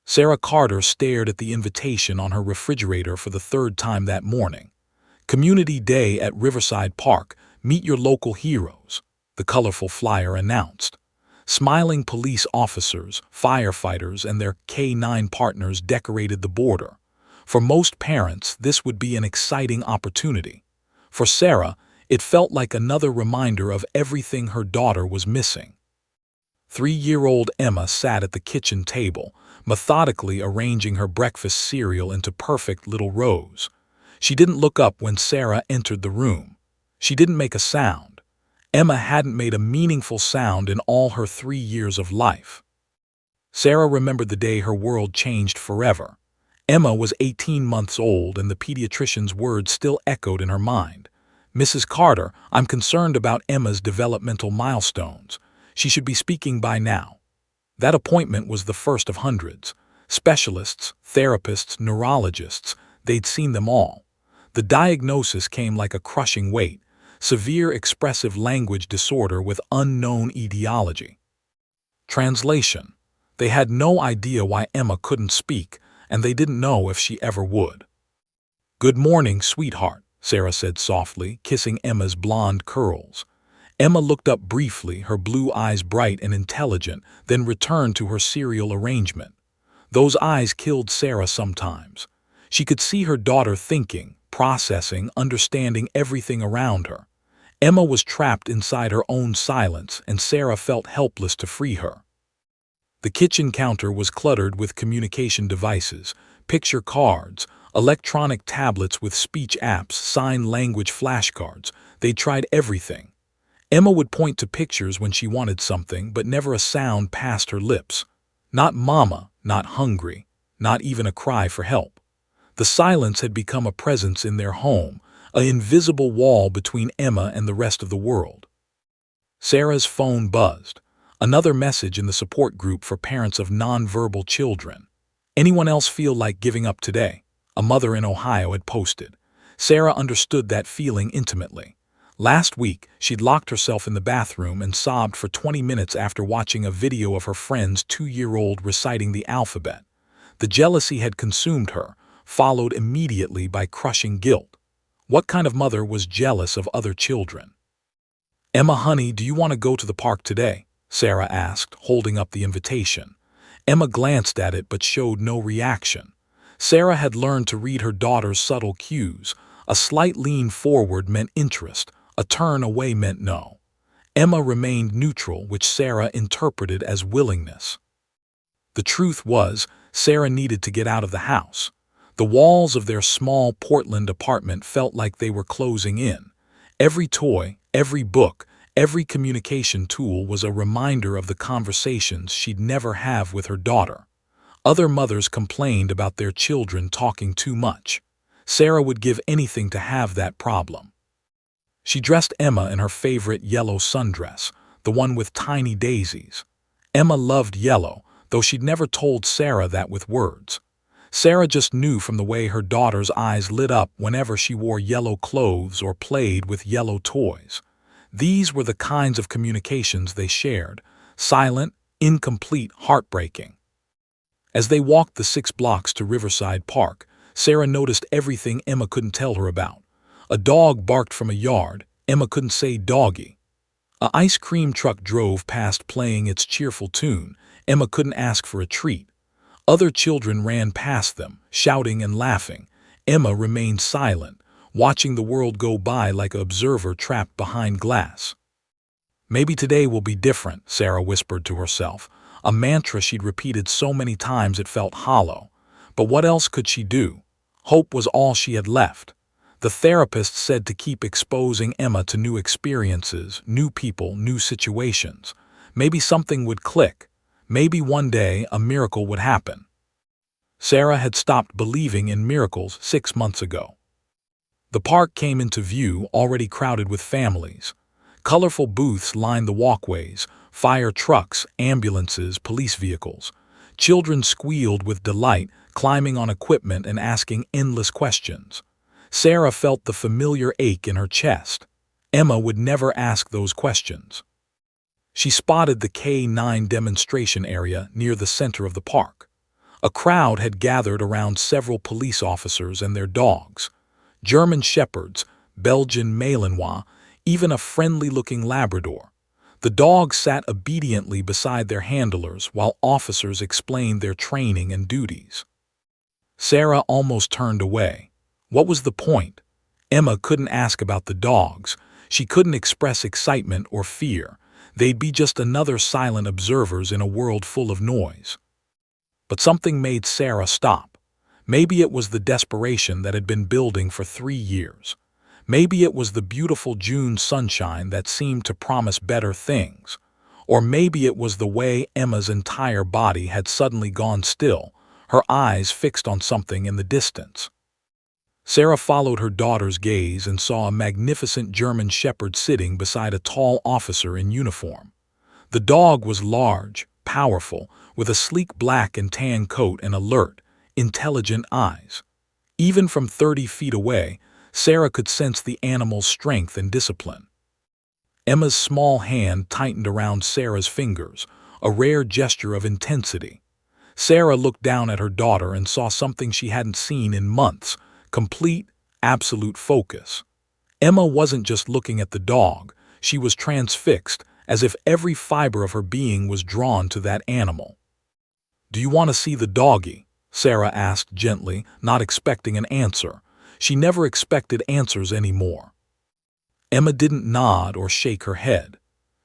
Sarah Carter stared at the invitation on her refrigerator for the third time that morning. Community Day at Riverside Park, meet your local heroes, the colorful flyer announced. Smiling police officers, firefighters, and their K-9 partners decorated the border. For most parents, this would be an exciting opportunity. For Sarah, it felt like another reminder of everything her daughter was missing. 3-year-old Emma sat at the kitchen table, methodically arranging her breakfast cereal into perfect little rows. She didn't look up when Sarah entered the room. She didn't make a sound. Emma hadn't made a meaningful sound in all her 3 years of life. Sarah remembered the day her world changed forever. Emma was 18 months old, and the pediatrician's words still echoed in her mind. "Mrs. Carter, I'm concerned about Emma's developmental milestones. She should be speaking by now." That appointment was the first of hundreds. Specialists, therapists, neurologists, they'd seen them all. The diagnosis came like a crushing weight: severe expressive language disorder with unknown etiology. Translation: they had no idea why Emma couldn't speak, and they didn't know if she ever would. "Good morning, sweetheart," Sarah said softly, kissing Emma's blonde curls. Emma looked up briefly, her blue eyes bright and intelligent, then returned to her cereal arrangement. Those eyes killed Sarah sometimes. She could see her daughter thinking, processing, understanding everything around her. Emma was trapped inside her own silence, and Sarah felt helpless to free her. The kitchen counter was cluttered with communication devices, picture cards, electronic tablets with speech apps, sign language flashcards. They tried everything. Emma would point to pictures when she wanted something, but never a sound passed her lips. Not mama, not hungry, not even a cry for help. The silence had become a presence in their home, an invisible wall between Emma and the rest of the world. Sarah's phone buzzed. Another message in the support group for parents of nonverbal children. "Anyone else feel like giving up today?" a mother in Ohio had posted. Sarah understood that feeling intimately. Last week, she'd locked herself in the bathroom and sobbed for 20 minutes after watching a video of her friend's 2-year-old reciting the alphabet. The jealousy had consumed her, followed immediately by crushing guilt. What kind of mother was jealous of other children? "Emma, honey, do you want to go to the park today?" Sarah asked, holding up the invitation. Emma glanced at it but showed no reaction. Sarah had learned to read her daughter's subtle cues. A slight lean forward meant interest. A turn away meant no. Emma remained neutral, which Sarah interpreted as willingness. The truth was, Sarah needed to get out of the house. The walls of their small Portland apartment felt like they were closing in. Every toy, every book, every communication tool was a reminder of the conversations she'd never have with her daughter. Other mothers complained about their children talking too much. Sarah would give anything to have that problem. She dressed Emma in her favorite yellow sundress, the one with tiny daisies. Emma loved yellow, though she'd never told Sarah that with words. Sarah just knew from the way her daughter's eyes lit up whenever she wore yellow clothes or played with yellow toys. These were the kinds of communications they shared: silent, incomplete, heartbreaking. As they walked the 6 blocks to Riverside Park, Sarah noticed everything Emma couldn't tell her about. A dog barked from a yard. Emma couldn't say doggy. An ice cream truck drove past playing its cheerful tune. Emma couldn't ask for a treat. Other children ran past them, shouting and laughing. Emma remained silent, watching the world go by like an observer trapped behind glass. "Maybe today will be different," Sarah whispered to herself, a mantra she'd repeated so many times it felt hollow. But what else could she do? Hope was all she had left. The therapist said to keep exposing Emma to new experiences, new people, new situations. Maybe something would click. Maybe one day a miracle would happen. Sarah had stopped believing in miracles 6 months ago. The park came into view, already crowded with families. Colorful booths lined the walkways: fire trucks, ambulances, police vehicles. Children squealed with delight, climbing on equipment and asking endless questions. Sarah felt the familiar ache in her chest. Emma would never ask those questions. She spotted the K-9 demonstration area near the center of the park. A crowd had gathered around several police officers and their dogs. German shepherds, Belgian Malinois, even a friendly-looking Labrador. The dogs sat obediently beside their handlers while officers explained their training and duties. Sarah almost turned away. What was the point? Emma couldn't ask about the dogs. She couldn't express excitement or fear. They'd be just another silent observers in a world full of noise. But something made Sarah stop. Maybe it was the desperation that had been building for 3 years. Maybe it was the beautiful June sunshine that seemed to promise better things. Or maybe it was the way Emma's entire body had suddenly gone still, her eyes fixed on something in the distance. Sarah followed her daughter's gaze and saw a magnificent German shepherd sitting beside a tall officer in uniform. The dog was large, powerful, with a sleek black and tan coat and alert, intelligent eyes. Even from 30 feet away, Sarah could sense the animal's strength and discipline. Emma's small hand tightened around Sarah's fingers, a rare gesture of intensity. Sarah looked down at her daughter and saw something she hadn't seen in months: complete, absolute focus. Emma wasn't just looking at the dog, she was transfixed, as if every fiber of her being was drawn to that animal. "Do you want to see the doggy?" Sarah asked gently, not expecting an answer. She never expected answers anymore. Emma didn't nod or shake her head.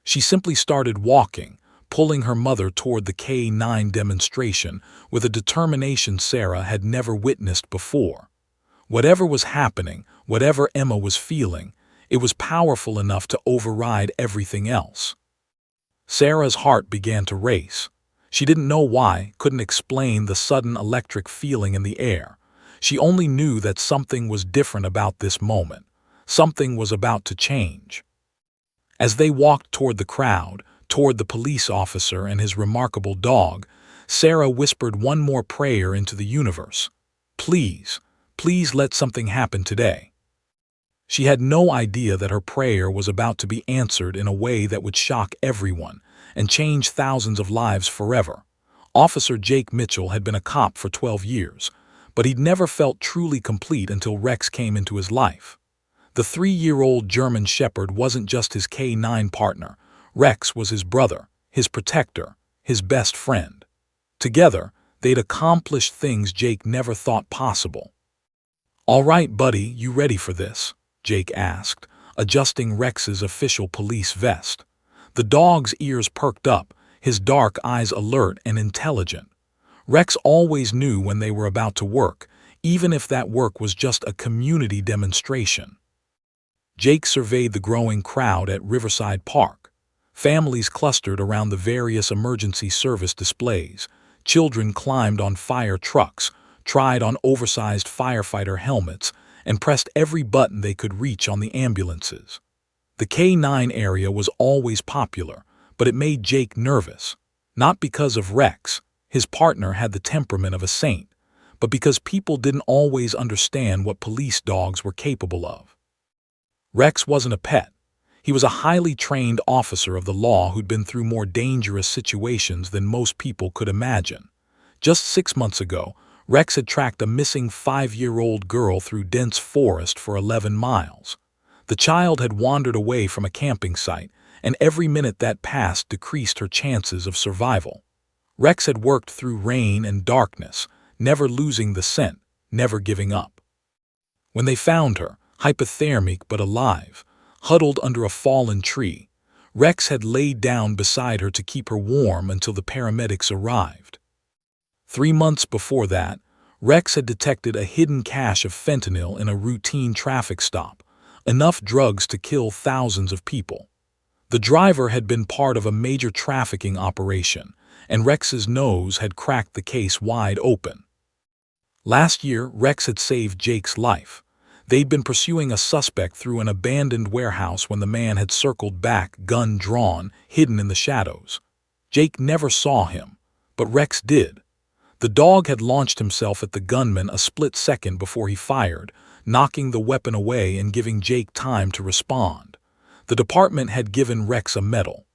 She simply started walking, pulling her mother toward the K9 demonstration with a determination Sarah had never witnessed before. Whatever was happening, whatever Emma was feeling, it was powerful enough to override everything else. Sarah's heart began to race. She didn't know why, couldn't explain the sudden electric feeling in the air. She only knew that something was different about this moment. Something was about to change. As they walked toward the crowd, toward the police officer and his remarkable dog, Sarah whispered one more prayer into the universe. "Please, please let something happen today." She had no idea that her prayer was about to be answered in a way that would shock everyone and change thousands of lives forever. Officer Jake Mitchell had been a cop for 12 years, but he'd never felt truly complete until Rex came into his life. The 3-year-old German shepherd wasn't just his K9 partner. Rex was his brother, his protector, his best friend. Together, they'd accomplished things Jake never thought possible. "All right, buddy, you ready for this?" Jake asked, adjusting Rex's official police vest. The dog's ears perked up, his dark eyes alert and intelligent. Rex always knew when they were about to work, even if that work was just a community demonstration. Jake surveyed the growing crowd at Riverside Park. Families clustered around the various emergency service displays. Children climbed on fire trucks, tried on oversized firefighter helmets, and pressed every button they could reach on the ambulances. The K9 area was always popular, but it made Jake nervous. Not because of Rex, his partner had the temperament of a saint, but because people didn't always understand what police dogs were capable of. Rex wasn't a pet. He was a highly trained officer of the law who'd been through more dangerous situations than most people could imagine. Just 6 months ago, Rex had tracked a missing 5-year-old girl through dense forest for 11 miles. The child had wandered away from a camping site, and every minute that passed decreased her chances of survival. Rex had worked through rain and darkness, never losing the scent, never giving up. When they found her, hypothermic but alive, huddled under a fallen tree, Rex had laid down beside her to keep her warm until the paramedics arrived. 3 months before that, Rex had detected a hidden cache of fentanyl in a routine traffic stop, enough drugs to kill thousands of people. The driver had been part of a major trafficking operation, and Rex's nose had cracked the case wide open. Last year, Rex had saved Jake's life. They'd been pursuing a suspect through an abandoned warehouse when the man had circled back, gun drawn, hidden in the shadows. Jake never saw him, but Rex did. The dog had launched himself at the gunman a split second before he fired, knocking the weapon away and giving Jake time to respond. The department had given Rex a medal.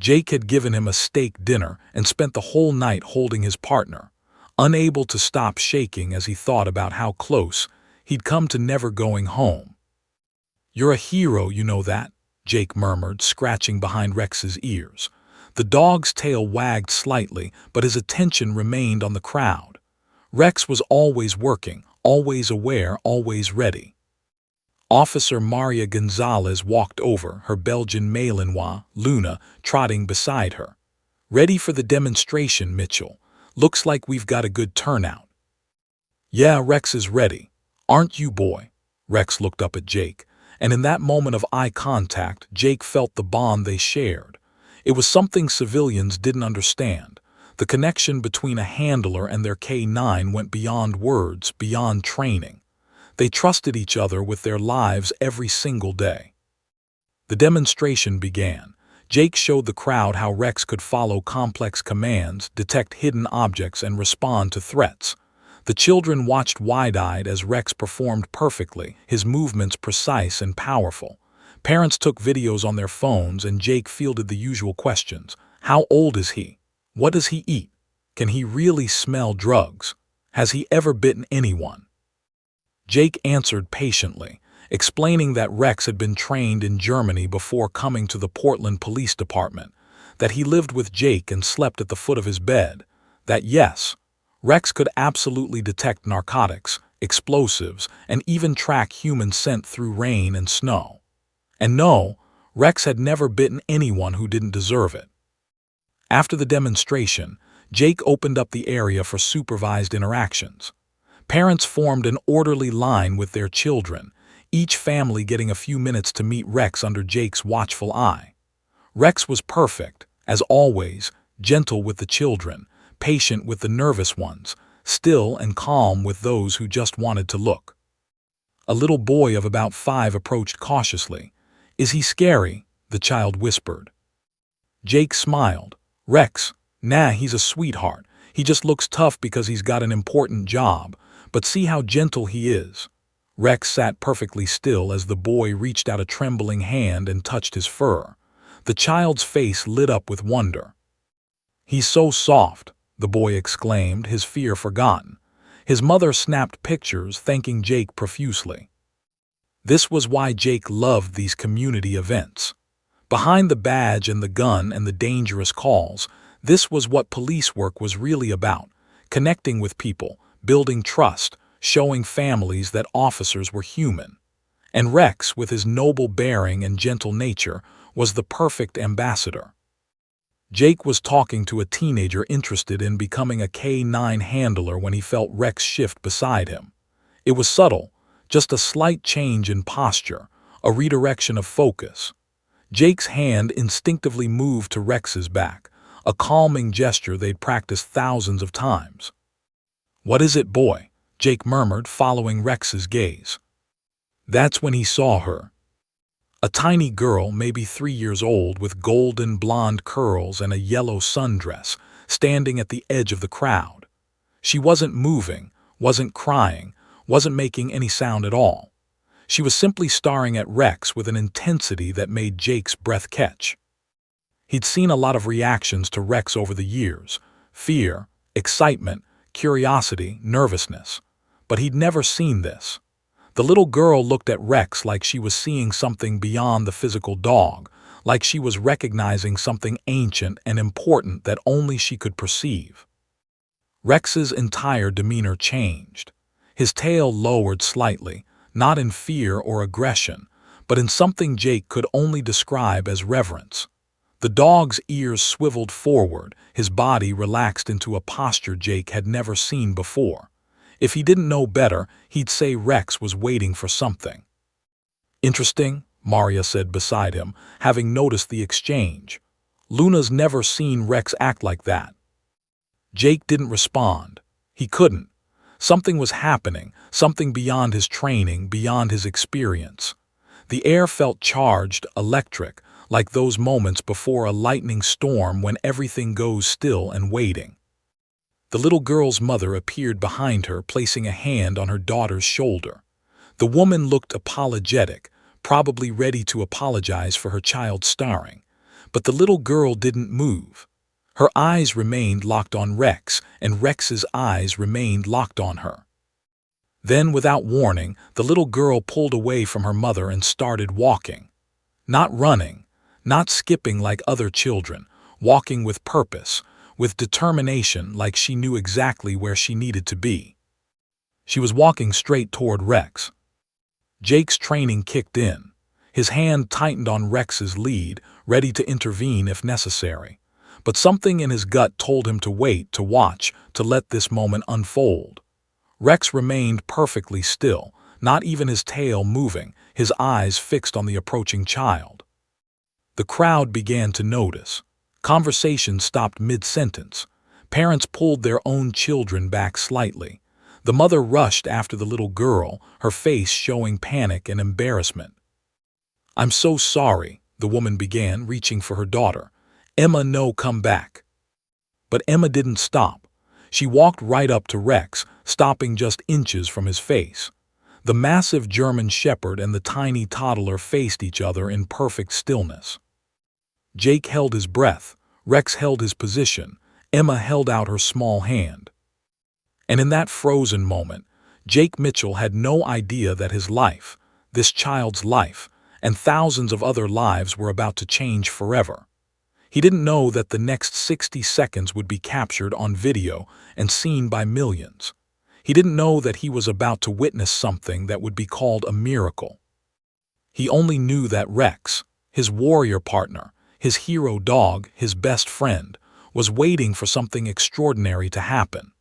Jake had given him a steak dinner and spent the whole night holding his partner. unable to stop shaking as he thought about how close he'd come to never going home. "You're a hero, you know that," Jake murmured, scratching behind Rex's ears. The dog's tail wagged slightly, but his attention remained on the crowd. Rex was always working, always aware, always ready. Officer Maria Gonzalez walked over, her Belgian Malinois, Luna, trotting beside her. "Ready for the demonstration, Mitchell. Looks like we've got a good turnout." "Yeah, Rex is ready. Aren't you, boy?" Rex looked up at Jake, and in that moment of eye contact, Jake felt the bond they shared. It was something civilians didn't understand. The connection between a handler and their K9 went beyond words, beyond training. They trusted each other with their lives every single day. The demonstration began. Jake showed the crowd how Rex could follow complex commands, detect hidden objects, and respond to threats. The children watched wide-eyed as Rex performed perfectly, his movements precise and powerful. Parents took videos on their phones, and Jake fielded the usual questions. How old is he? What does he eat? Can he really smell drugs? Has he ever bitten anyone? Jake answered patiently, explaining that Rex had been trained in Germany before coming to the Portland Police Department, that he lived with Jake and slept at the foot of his bed, that yes, Rex could absolutely detect narcotics, explosives, and even track human scent through rain and snow. And no, Rex had never bitten anyone who didn't deserve it. After the demonstration, Jake opened up the area for supervised interactions. Parents formed an orderly line with their children, each family getting a few minutes to meet Rex under Jake's watchful eye. Rex was perfect, as always, gentle with the children, patient with the nervous ones, still and calm with those who just wanted to look. A little boy of about 5 approached cautiously. "Is he scary?" the child whispered. Jake smiled. "Rex, nah, he's a sweetheart. He just looks tough because he's got an important job. But see how gentle he is." Rex sat perfectly still as the boy reached out a trembling hand and touched his fur. The child's face lit up with wonder. "He's so soft," the boy exclaimed, his fear forgotten. His mother snapped pictures, thanking Jake profusely. This was why Jake loved these community events. Behind the badge and the gun and the dangerous calls, this was what police work was really about: connecting with people, building trust, showing families that officers were human. And Rex, with his noble bearing and gentle nature, was the perfect ambassador. Jake was talking to a teenager interested in becoming a K9 handler when he felt Rex shift beside him. It was subtle, just a slight change in posture, a redirection of focus. Jake's hand instinctively moved to Rex's back, a calming gesture they'd practiced thousands of times. "What is it, boy?" Jake murmured, following Rex's gaze. That's when he saw her. A tiny girl, maybe 3 years old, with golden blonde curls and a yellow sundress, standing at the edge of the crowd. She wasn't moving, wasn't crying, wasn't making any sound at all. She was simply staring at Rex with an intensity that made Jake's breath catch. He'd seen a lot of reactions to Rex over the years: fear, excitement, curiosity, nervousness. But he'd never seen this. The little girl looked at Rex like she was seeing something beyond the physical dog, like she was recognizing something ancient and important that only she could perceive. Rex's entire demeanor changed. His tail lowered slightly, not in fear or aggression, but in something Jake could only describe as reverence. The dog's ears swiveled forward, his body relaxed into a posture Jake had never seen before. If he didn't know better, he'd say Rex was waiting for something. "Interesting," Maria said beside him, having noticed the exchange. "Luna's never seen Rex act like that." Jake didn't respond. He couldn't. Something was happening, something beyond his training, beyond his experience. The air felt charged, electric, like those moments before a lightning storm when everything goes still and waiting. The little girl's mother appeared behind her, placing a hand on her daughter's shoulder. The woman looked apologetic, probably ready to apologize for her child starring. But the little girl didn't move. Her eyes remained locked on Rex, and Rex's eyes remained locked on her. Then, without warning, the little girl pulled away from her mother and started walking. Not running, not skipping like other children, walking with purpose, with determination, like she knew exactly where she needed to be. She was walking straight toward Rex. Jake's training kicked in. His hand tightened on Rex's lead, ready to intervene if necessary. But something in his gut told him to wait, to watch, to let this moment unfold. Rex remained perfectly still, not even his tail moving, his eyes fixed on the approaching child. The crowd began to notice. Conversation stopped mid-sentence. Parents pulled their own children back slightly. The mother rushed after the little girl, her face showing panic and embarrassment. "I'm so sorry," the woman began, reaching for her daughter. "Emma, no, come back." But Emma didn't stop. She walked right up to Rex, stopping just inches from his face. The massive German shepherd and the tiny toddler faced each other in perfect stillness. Jake held his breath, Rex held his position, Emma held out her small hand. And in that frozen moment, Jake Mitchell had no idea that his life, this child's life, and thousands of other lives were about to change forever. He didn't know that the next 60 seconds would be captured on video and seen by millions. He didn't know that he was about to witness something that would be called a miracle. He only knew that Rex, his warrior partner, his hero dog, his best friend, was waiting for something extraordinary to happen.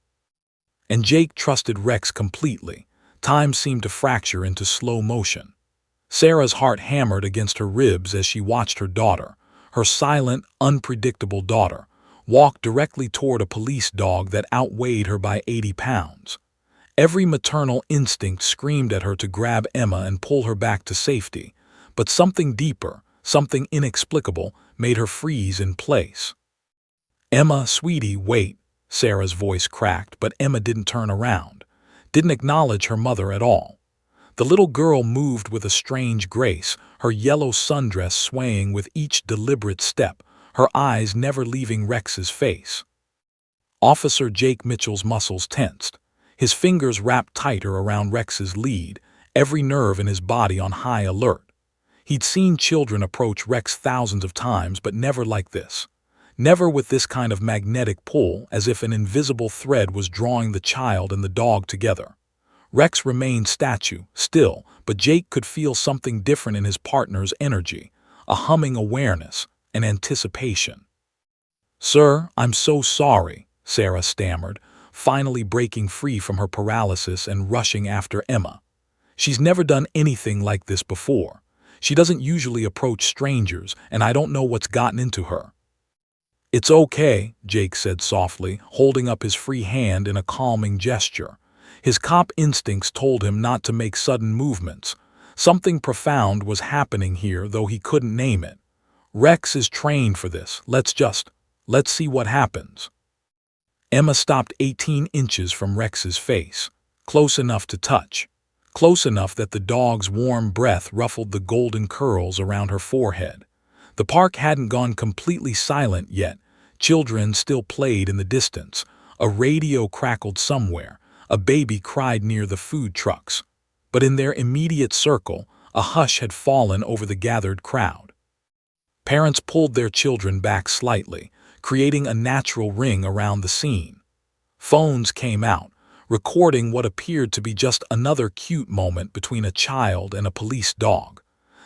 And Jake trusted Rex completely. Time seemed to fracture into slow motion. Sarah's heart hammered against her ribs as she watched her daughter, her silent, unpredictable daughter, walk directly toward a police dog that outweighed her by 80 pounds. Every maternal instinct screamed at her to grab Emma and pull her back to safety, but something deeper, something inexplicable, made her freeze in place. "Emma, sweetie, wait," Sarah's voice cracked, but Emma didn't turn around, didn't acknowledge her mother at all. The little girl moved with a strange grace, her yellow sundress swaying with each deliberate step, her eyes never leaving Rex's face. Officer Jake Mitchell's muscles tensed. His fingers wrapped tighter around Rex's lead, every nerve in his body on high alert. He'd seen children approach Rex thousands of times, but never like this. Never with this kind of magnetic pull, as if an invisible thread was drawing the child and the dog together. Rex remained still, but Jake could feel something different in his partner's energy, a humming awareness, an anticipation. "Sir, I'm so sorry," Sarah stammered, finally breaking free from her paralysis and rushing after Emma. She's never done anything like this before. She doesn't usually approach strangers, and I don't know what's gotten into her. "It's okay," Jake said softly, holding up his free hand in a calming gesture. His cop instincts told him not to make sudden movements. Something profound was happening here, though he couldn't name it. "Rex is trained for this. Let's see what happens." Emma stopped 18 inches from Rex's face, close enough to touch, close enough that the dog's warm breath ruffled the golden curls around her forehead. The park hadn't gone completely silent yet. Children still played in the distance. A radio crackled somewhere. A baby cried near the food trucks. But in their immediate circle, a hush had fallen over the gathered crowd. Parents pulled their children back slightly, creating a natural ring around the scene. Phones came out, recording what appeared to be just another cute moment between a child and a police dog.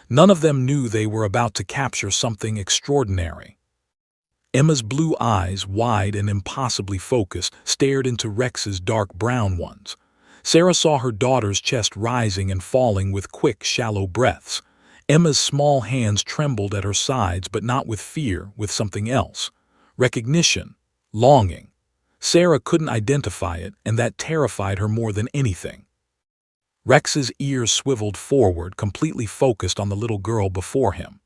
None of them knew they were about to capture something extraordinary. Emma's blue eyes, wide and impossibly focused, stared into Rex's dark brown ones. Sarah saw her daughter's chest rising and falling with quick, shallow breaths. Emma's small hands trembled at her sides, but not with fear, with something else. Recognition, longing. Sarah couldn't identify it, and that terrified her more than anything. Rex's ears swiveled forward, completely focused on the little girl before him.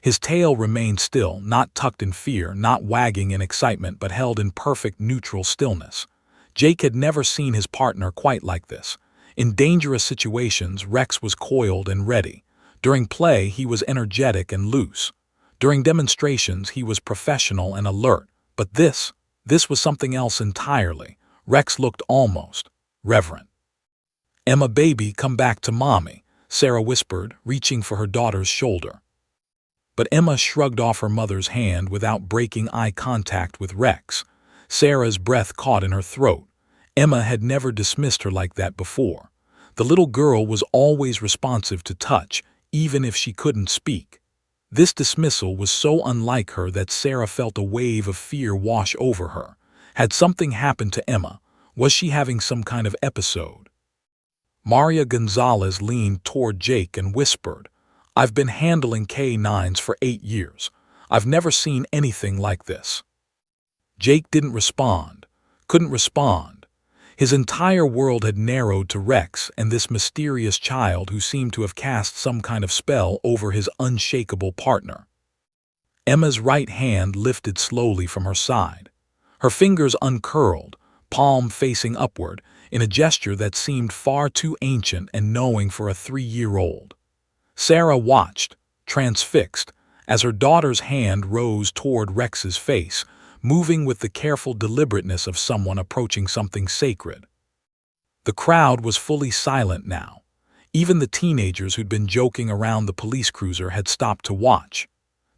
His tail remained still, not tucked in fear, not wagging in excitement, but held in perfect neutral stillness. Jake had never seen his partner quite like this. In dangerous situations, Rex was coiled and ready. During play, he was energetic and loose. During demonstrations, he was professional and alert, But this was something else entirely. Rex looked almost reverent. "Emma, baby, come back to mommy," Sarah whispered, reaching for her daughter's shoulder. But Emma shrugged off her mother's hand without breaking eye contact with Rex. Sarah's breath caught in her throat. Emma had never dismissed her like that before. The little girl was always responsive to touch, even if she couldn't speak. This dismissal was so unlike her that Sarah felt a wave of fear wash over her. Had something happened to Emma? Was she having some kind of episode? Maria Gonzalez leaned toward Jake and whispered, "I've been handling K9s for 8 years. I've never seen anything like this." Jake couldn't respond. His entire world had narrowed to Rex and this mysterious child who seemed to have cast some kind of spell over his unshakable partner. Emma's right hand lifted slowly from her side. Her fingers uncurled, palm facing upward, in a gesture that seemed far too ancient and knowing for a 3-year-old. Sarah watched, transfixed, as her daughter's hand rose toward Rex's face, moving with the careful deliberateness of someone approaching something sacred. The crowd was fully silent now. Even the teenagers who'd been joking around the police cruiser had stopped to watch.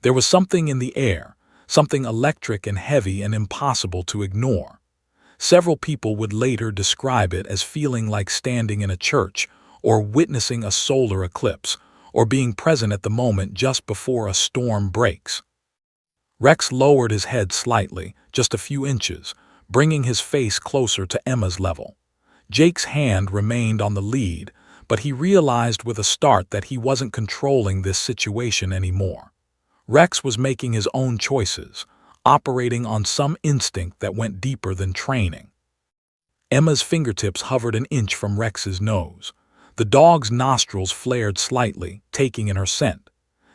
There was something in the air, something electric and heavy and impossible to ignore. Several people would later describe it as feeling like standing in a church, or witnessing a solar eclipse, or being present at the moment just before a storm breaks. Rex lowered his head slightly, just a few inches, bringing his face closer to Emma's level. Jake's hand remained on the lead, but he realized with a start that he wasn't controlling this situation anymore. Rex was making his own choices, operating on some instinct that went deeper than training. Emma's fingertips hovered an inch from Rex's nose. The dog's nostrils flared slightly, taking in her scent.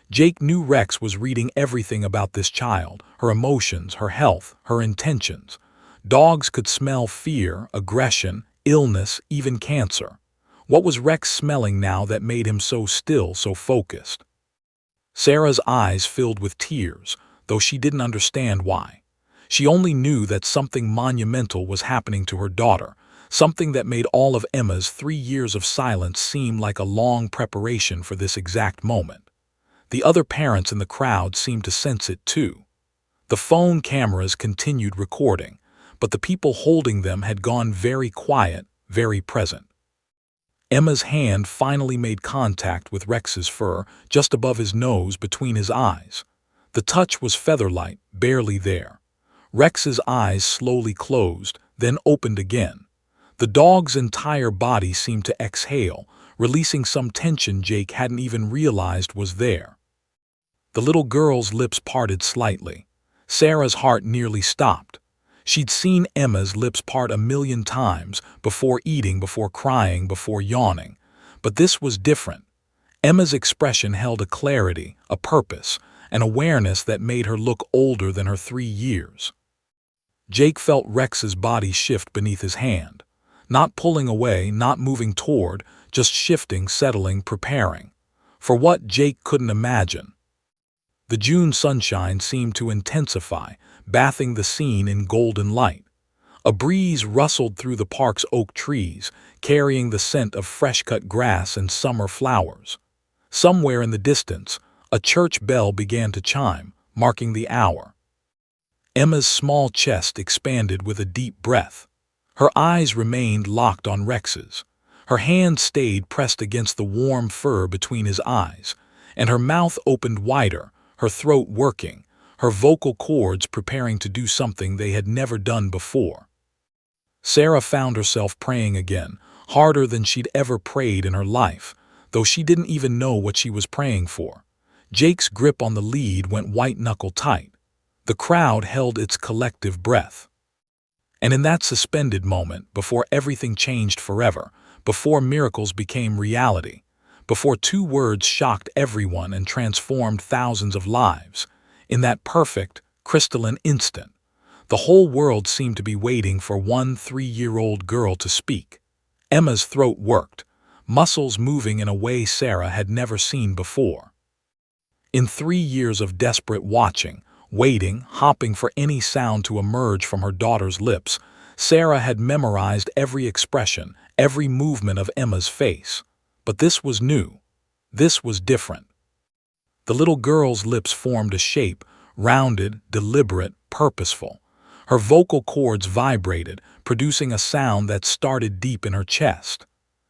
Jake knew Rex was reading everything about this child, her emotions, her health, her intentions. Dogs could smell fear, aggression, illness, even cancer. What was Rex smelling now that made him so still, so focused? Sarah's eyes filled with tears, though she didn't understand why. She only knew that something monumental was happening to her daughter, something that made all of Emma's 3 years of silence seem like a long preparation for this exact moment. The other parents in the crowd seemed to sense it too. The phone cameras continued recording, but the people holding them had gone very quiet, very present. Emma's hand finally made contact with Rex's fur, just above his nose, between his eyes. The touch was feather-light, barely there. Rex's eyes slowly closed, then opened again. The dog's entire body seemed to exhale, releasing some tension Jake hadn't even realized was there. The little girl's lips parted slightly. Sarah's heart nearly stopped. She'd seen Emma's lips part a million times, before eating, before crying, before yawning. But this was different. Emma's expression held a clarity, a purpose, an awareness that made her look older than her 3 years. Jake felt Rex's body shift beneath his hand. Not pulling away, not moving toward, just shifting, settling, preparing. For what, Jake couldn't imagine. The June sunshine seemed to intensify, bathing the scene in golden light. A breeze rustled through the park's oak trees, carrying the scent of fresh-cut grass and summer flowers. Somewhere in the distance, a church bell began to chime, marking the hour. Emma's small chest expanded with a deep breath. Her eyes remained locked on Rex's. Her hand stayed pressed against the warm fur between his eyes, and her mouth opened wider, her throat working, her vocal cords preparing to do something they had never done before. Sarah found herself praying again, harder than she'd ever prayed in her life, though she didn't even know what she was praying for. Jake's grip on the lead went white-knuckle tight. The crowd held its collective breath. And in that suspended moment, before everything changed forever, before miracles became reality, before 2 words shocked everyone and transformed thousands of lives, in that perfect, crystalline instant, the whole world seemed to be waiting for one 3-year-old girl to speak. Emma's throat worked, muscles moving in a way Sarah had never seen before. In 3 years of desperate watching, Waiting, hopping for any sound to emerge from her daughter's lips, Sarah had memorized every expression, every movement of Emma's face. But this was new. This was different. The little girl's lips formed a shape, rounded, deliberate, purposeful. Her vocal cords vibrated, producing a sound that started deep in her chest.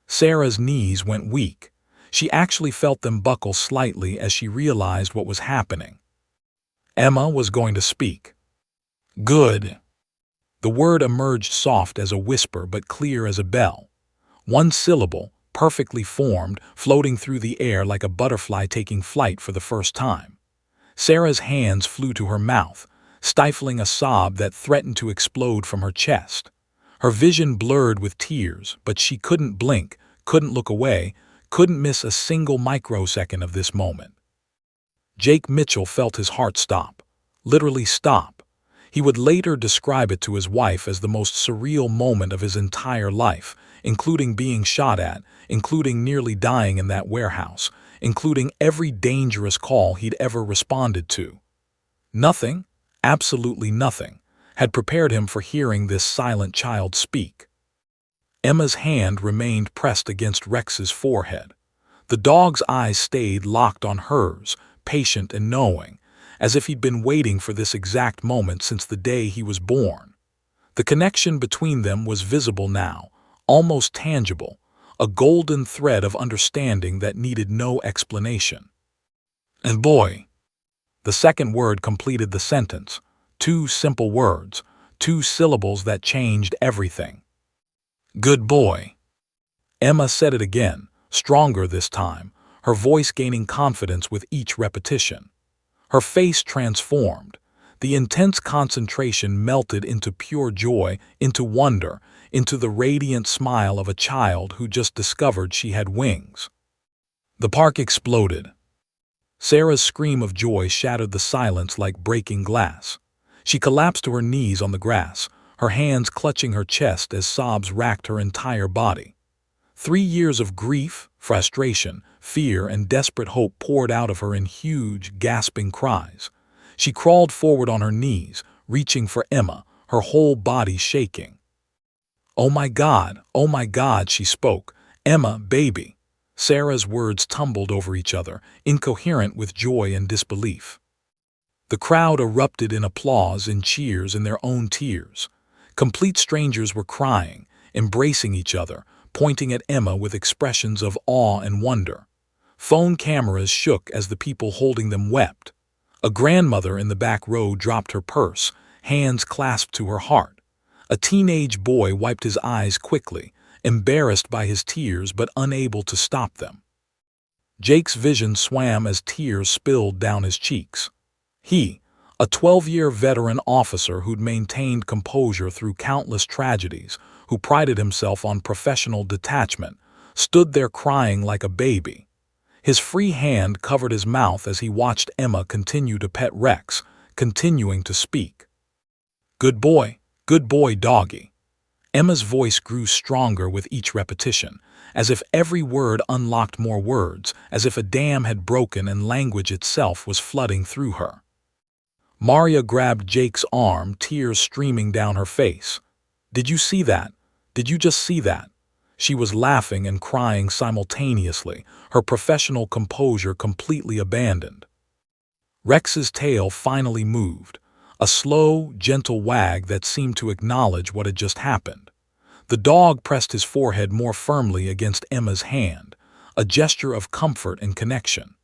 Sarah's knees went weak. She actually felt them buckle slightly as she realized what was happening. Emma was going to speak. Good. The word emerged soft as a whisper but clear as a bell. One syllable, perfectly formed, floating through the air like a butterfly taking flight for the first time. Sarah's hands flew to her mouth, stifling a sob that threatened to explode from her chest. Her vision blurred with tears, but she couldn't blink, couldn't look away, couldn't miss a single microsecond of this moment. Jake Mitchell felt his heart stop, literally stop. He would later describe it to his wife as the most surreal moment of his entire life, including being shot at, including nearly dying in that warehouse, including every dangerous call he'd ever responded to. Nothing, absolutely nothing, had prepared him for hearing this silent child speak. Emma's hand remained pressed against Rex's forehead. The dog's eyes stayed locked on hers, patient and knowing, as if he'd been waiting for this exact moment since the day he was born. The connection between them was visible now, almost tangible, a golden thread of understanding that needed no explanation. And boy, the second word completed the sentence. Two simple words, two syllables that changed everything. Good boy. Emma said it again, stronger this time, her voice gaining confidence with each repetition. Her face transformed. The intense concentration melted into pure joy, into wonder, into the radiant smile of a child who just discovered she had wings. The park exploded. Sarah's scream of joy shattered the silence like breaking glass. She collapsed to her knees on the grass, her hands clutching her chest as sobs racked her entire body. 3 years of grief, frustration, fear, and desperate hope poured out of her in huge, gasping cries. She crawled forward on her knees, reaching for Emma, her whole body shaking. Oh my God, she spoke. Emma, baby. Sarah's words tumbled over each other, incoherent with joy and disbelief. The crowd erupted in applause and cheers in their own tears. Complete strangers were crying, embracing each other, pointing at Emma with expressions of awe and wonder. Phone cameras shook as the people holding them wept. A grandmother in the back row dropped her purse, hands clasped to her heart. A teenage boy wiped his eyes quickly, embarrassed by his tears but unable to stop them. Jake's vision swam as tears spilled down his cheeks. He, a 12-year veteran officer who'd maintained composure through countless tragedies, who prided himself on professional detachment, stood there crying like a baby. His free hand covered his mouth as he watched Emma continue to pet Rex, continuing to speak. Good boy, doggy. Emma's voice grew stronger with each repetition, as if every word unlocked more words, as if a dam had broken and language itself was flooding through her. Maria grabbed Jake's arm, tears streaming down her face. Did you see that? Did you just see that? She was laughing and crying simultaneously, her professional composure completely abandoned. Rex's tail finally moved, a slow, gentle wag that seemed to acknowledge what had just happened. The dog pressed his forehead more firmly against Emma's hand, a gesture of comfort and connection.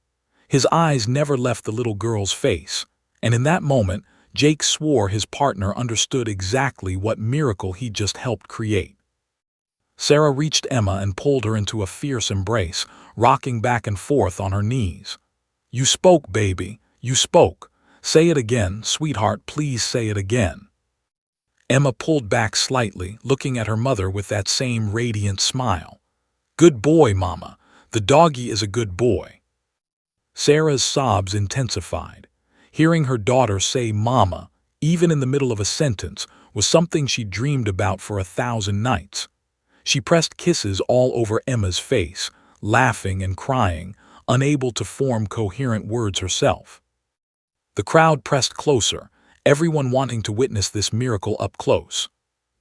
His eyes never left the little girl's face, and in that moment, Jake swore his partner understood exactly what miracle he'd just helped create. Sarah reached Emma and pulled her into a fierce embrace, rocking back and forth on her knees. You spoke, baby. You spoke. Say it again, sweetheart, please say it again. Emma pulled back slightly, looking at her mother with that same radiant smile. Good boy, Mama. The doggy is a good boy. Sarah's sobs intensified. Hearing her daughter say Mama, even in the middle of a sentence, was something she dreamed about for 1,000 nights. She pressed kisses all over Emma's face, laughing and crying, unable to form coherent words herself. The crowd pressed closer, everyone wanting to witness this miracle up close.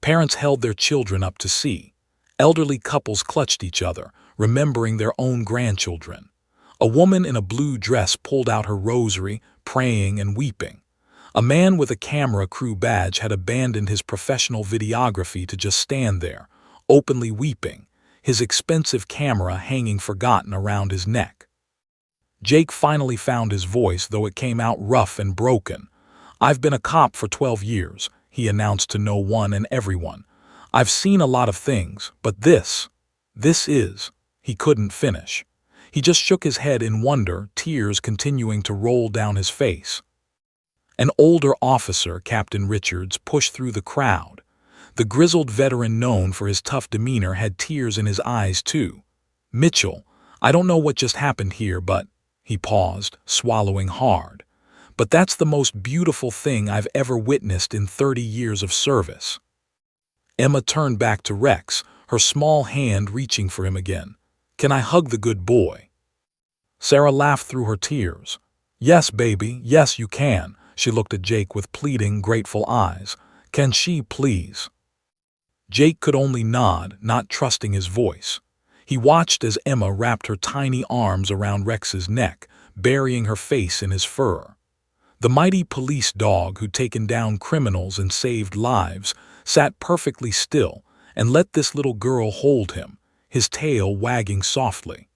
Parents held their children up to see. Elderly couples clutched each other, remembering their own grandchildren. A woman in a blue dress pulled out her rosary, praying and weeping. A man with a camera crew badge had abandoned his professional videography to just stand there, openly weeping, his expensive camera hanging forgotten around his neck. Jake finally found his voice, though it came out rough and broken. "I've been a cop for 12 years, he announced to no one and everyone. "I've seen a lot of things, but this is—" He couldn't finish. He just shook his head in wonder, tears continuing to roll down his face. An older officer, Captain Richards, pushed through the crowd. The grizzled veteran known for his tough demeanor had tears in his eyes too. "Mitchell, I don't know what just happened here, but—" He paused, swallowing hard. "But that's the most beautiful thing I've ever witnessed in 30 years of service." Emma turned back to Rex, her small hand reaching for him again. "Can I hug the good boy?" Sarah laughed through her tears. "Yes, baby, yes you can." She looked at Jake with pleading, grateful eyes. "Can she, please?" Jake could only nod, not trusting his voice. He watched as Emma wrapped her tiny arms around Rex's neck, burying her face in his fur. The mighty police dog who'd taken down criminals and saved lives sat perfectly still and let this little girl hold him, his tail wagging softly.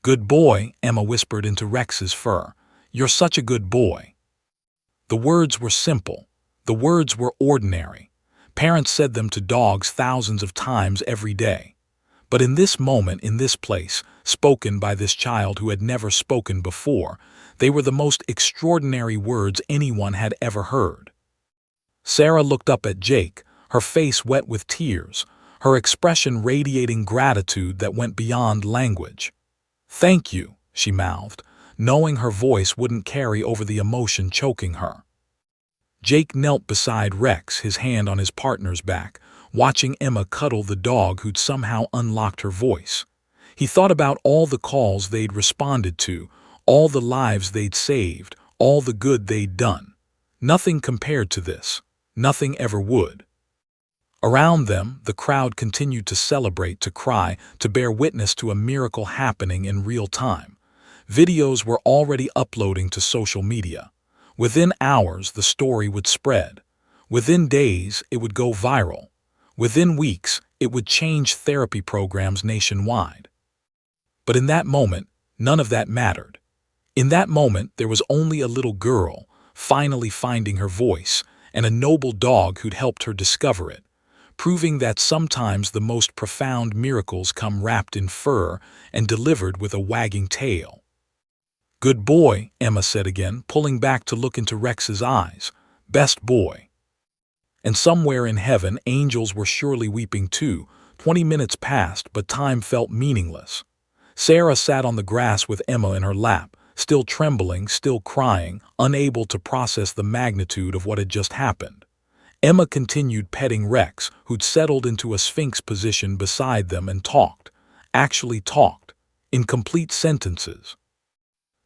"Good boy," Emma whispered into Rex's fur. "You're such a good boy." The words were simple. The words were ordinary. Parents said them to dogs thousands of times every day. But in this moment, in this place, spoken by this child who had never spoken before, they were the most extraordinary words anyone had ever heard. Sarah looked up at Jake, her face wet with tears, her expression radiating gratitude that went beyond language. "Thank you," she mouthed, knowing her voice wouldn't carry over the emotion choking her. Jake knelt beside Rex, his hand on his partner's back, watching Emma cuddle the dog who'd somehow unlocked her voice. He thought about all the calls they'd responded to, all the lives they'd saved, all the good they'd done. Nothing compared to this. Nothing ever would. Around them, the crowd continued to celebrate, to cry, to bear witness to a miracle happening in real time. Videos were already uploading to social media. Within hours, the story would spread. Within days, it would go viral. Within weeks, it would change therapy programs nationwide. But in that moment, none of that mattered. In that moment, there was only a little girl, finally finding her voice, and a noble dog who'd helped her discover it, proving that sometimes the most profound miracles come wrapped in fur and delivered with a wagging tail. "Good boy," Emma said again, pulling back to look into Rex's eyes. "Best boy." And somewhere in heaven, angels were surely weeping too. 20 minutes passed, but time felt meaningless. Sarah sat on the grass with Emma in her lap, still trembling, still crying, unable to process the magnitude of what had just happened. Emma continued petting Rex, who'd settled into a sphinx position beside them and talked, actually talked, in complete sentences.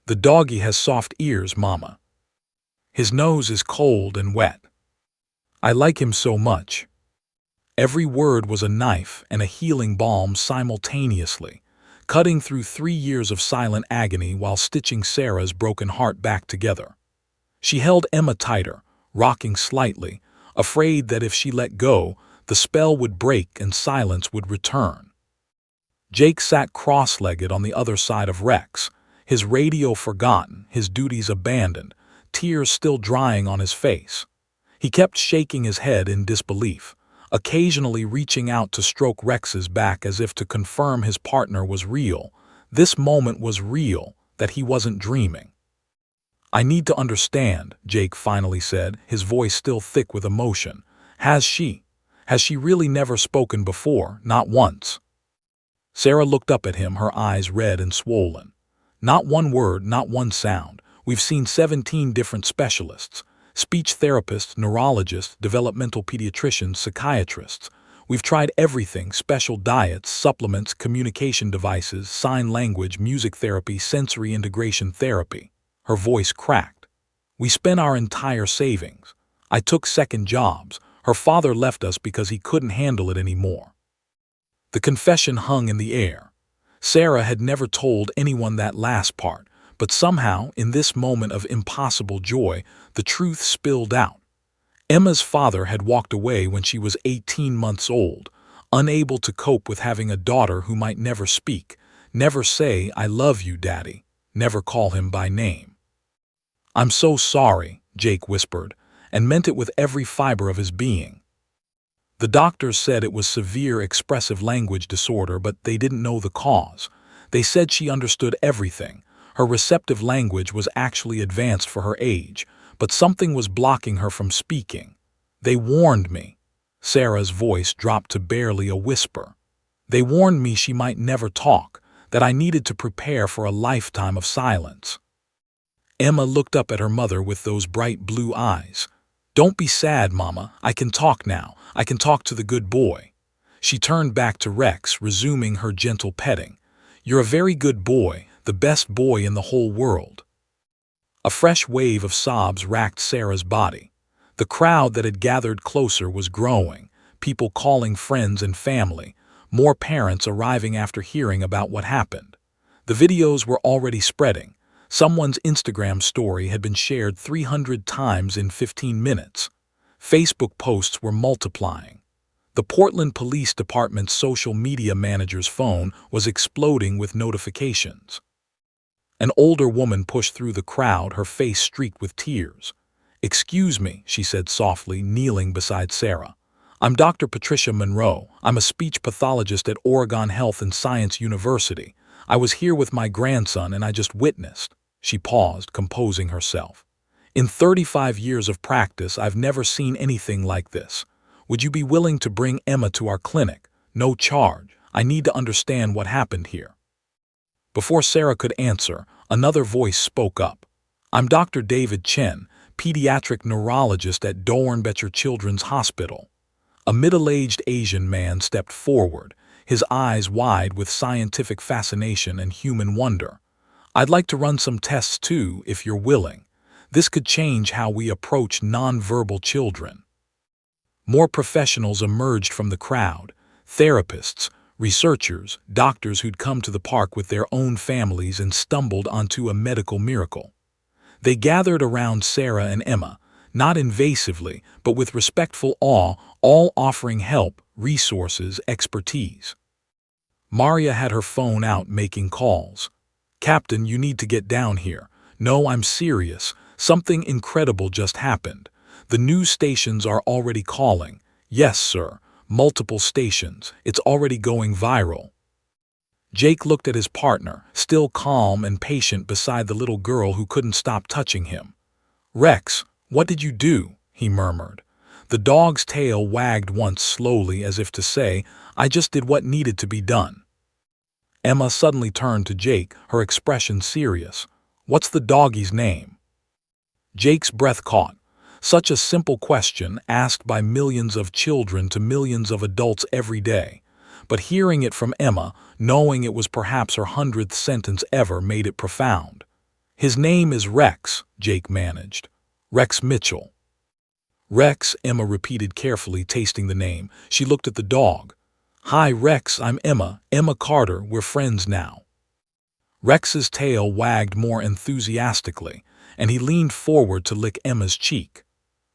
"The doggy has soft ears, Mama. His nose is cold and wet. I like him so much." Every word was a knife and a healing balm simultaneously, cutting through 3 years of silent agony while stitching Sarah's broken heart back together. She held Emma tighter, rocking slightly, afraid that if she let go, the spell would break and silence would return. Jake sat cross-legged on the other side of Rex, his radio forgotten, his duties abandoned, tears still drying on his face. He kept shaking his head in disbelief, occasionally reaching out to stroke Rex's back as if to confirm his partner was real. This moment was real, that he wasn't dreaming. "I need to understand," Jake finally said, his voice still thick with emotion. Has she really never spoken before, not once?" Sarah looked up at him, her eyes red and swollen. "Not one word, not one sound. We've seen 17 different specialists. Speech therapists, neurologists, developmental pediatricians, psychiatrists. We've tried everything: special diets, supplements, communication devices, sign language, music therapy, sensory integration therapy." Her voice cracked. We spent our entire savings. I took second jobs. Her father left us because he couldn't handle it anymore. The confession hung in the air. Sarah had never told anyone that last part, but somehow, in this moment of impossible joy, the truth spilled out. Emma's father had walked away when she was 18 months old, unable to cope with having a daughter who might never speak, never say, "I love you, Daddy," never call him by name. "I'm so sorry," Jake whispered, and meant it with every fiber of his being. The doctors said it was severe expressive language disorder, but they didn't know the cause. They said she understood everything. Her receptive language was actually advanced for her age, but something was blocking her from speaking. They warned me. Sarah's voice dropped to barely a whisper. They warned me she might never talk, that I needed to prepare for a lifetime of silence. Emma looked up at her mother with those bright blue eyes. "Don't be sad, Mama. I can talk now. I can talk to the good boy." She turned back to Rex, resuming her gentle petting. "You're a very good boy, the best boy in the whole world." A fresh wave of sobs racked Sarah's body. The crowd that had gathered closer was growing, people calling friends and family, more parents arriving after hearing about what happened. The videos were already spreading. Someone's Instagram story had been shared 300 times in 15 minutes. Facebook posts were multiplying. The Portland Police Department's social media manager's phone was exploding with notifications. An older woman pushed through the crowd, her face streaked with tears. "Excuse me," she said softly, kneeling beside Sarah. "I'm Dr. Patricia Monroe. I'm a speech pathologist at Oregon Health and Science University. I was here with my grandson and I just witnessed." She paused, composing herself. "In 35 years of practice, I've never seen anything like this. Would you be willing to bring Emma to our clinic? No charge. I need to understand what happened here." Before Sarah could answer, another voice spoke up. "I'm Dr. David Chen, pediatric neurologist at Dornbecher Children's Hospital." A middle-aged Asian man stepped forward, his eyes wide with scientific fascination and human wonder. "I'd like to run some tests too, if you're willing. This could change how we approach nonverbal children." More professionals emerged from the crowd, therapists, researchers, doctors who'd come to the park with their own families and stumbled onto a medical miracle. They gathered around Sarah and Emma, not invasively, but with respectful awe, all offering help, resources, expertise. Maria had her phone out making calls. "Captain, you need to get down here. No, I'm serious. Something incredible just happened. The news stations are already calling." "Yes, sir. Multiple stations. It's already going viral." Jake looked at his partner, still calm and patient beside the little girl who couldn't stop touching him. "Rex, what did you do?" he murmured. The dog's tail wagged once slowly as if to say, "I just did what needed to be done." Emma suddenly turned to Jake, her expression serious. "What's the doggie's name?" Jake's breath caught. Such a simple question asked by millions of children to millions of adults every day. But hearing it from Emma, knowing it was perhaps her 100th sentence ever, made it profound. "His name is Rex," Jake managed. "Rex Mitchell." "Rex," Emma repeated carefully, tasting the name. She looked at the dog. "Hi, Rex, I'm Emma, Emma Carter, we're friends now." Rex's tail wagged more enthusiastically, and he leaned forward to lick Emma's cheek.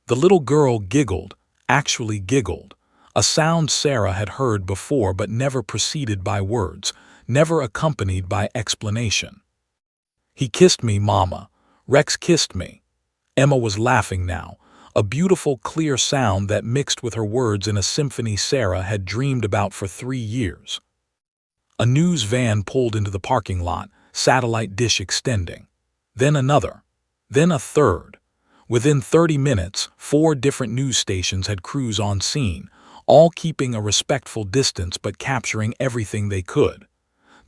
The little girl giggled, actually giggled, a sound Sarah had heard before but never preceded by words, never accompanied by explanation. "He kissed me, Mama. Rex kissed me." Emma was laughing now, a beautiful, clear sound that mixed with her words in a symphony Sarah had dreamed about for 3 years. A news van pulled into the parking lot, satellite dish extending. Then another. Then a third. Within 30 minutes, 4 different news stations had crews on scene, all keeping a respectful distance but capturing everything they could.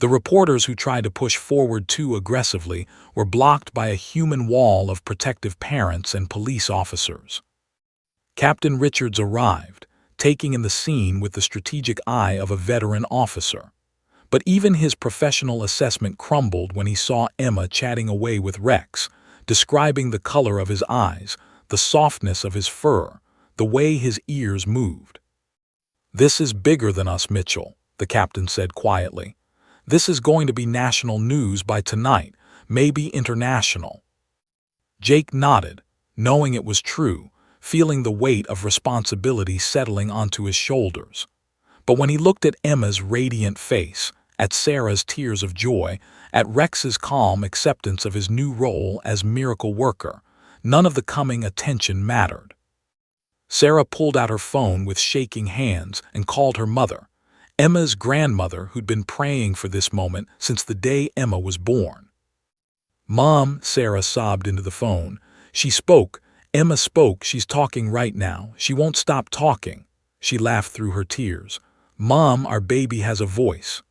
The reporters who tried to push forward too aggressively were blocked by a human wall of protective parents and police officers. Captain Richards arrived, taking in the scene with the strategic eye of a veteran officer. But even his professional assessment crumbled when he saw Emma chatting away with Rex, describing the color of his eyes, the softness of his fur, the way his ears moved. "This is bigger than us, Mitchell," the captain said quietly. "This is going to be national news by tonight, maybe international." Jake nodded, knowing it was true, feeling the weight of responsibility settling onto his shoulders. But when he looked at Emma's radiant face, at Sarah's tears of joy, at Rex's calm acceptance of his new role as miracle worker, none of the coming attention mattered. Sarah pulled out her phone with shaking hands and called her mother, Emma's grandmother who'd been praying for this moment since the day Emma was born. "Mom," Sarah sobbed into the phone. "She spoke. Emma spoke. She's talking right now. She won't stop talking." She laughed through her tears. "Mom, our baby has a voice."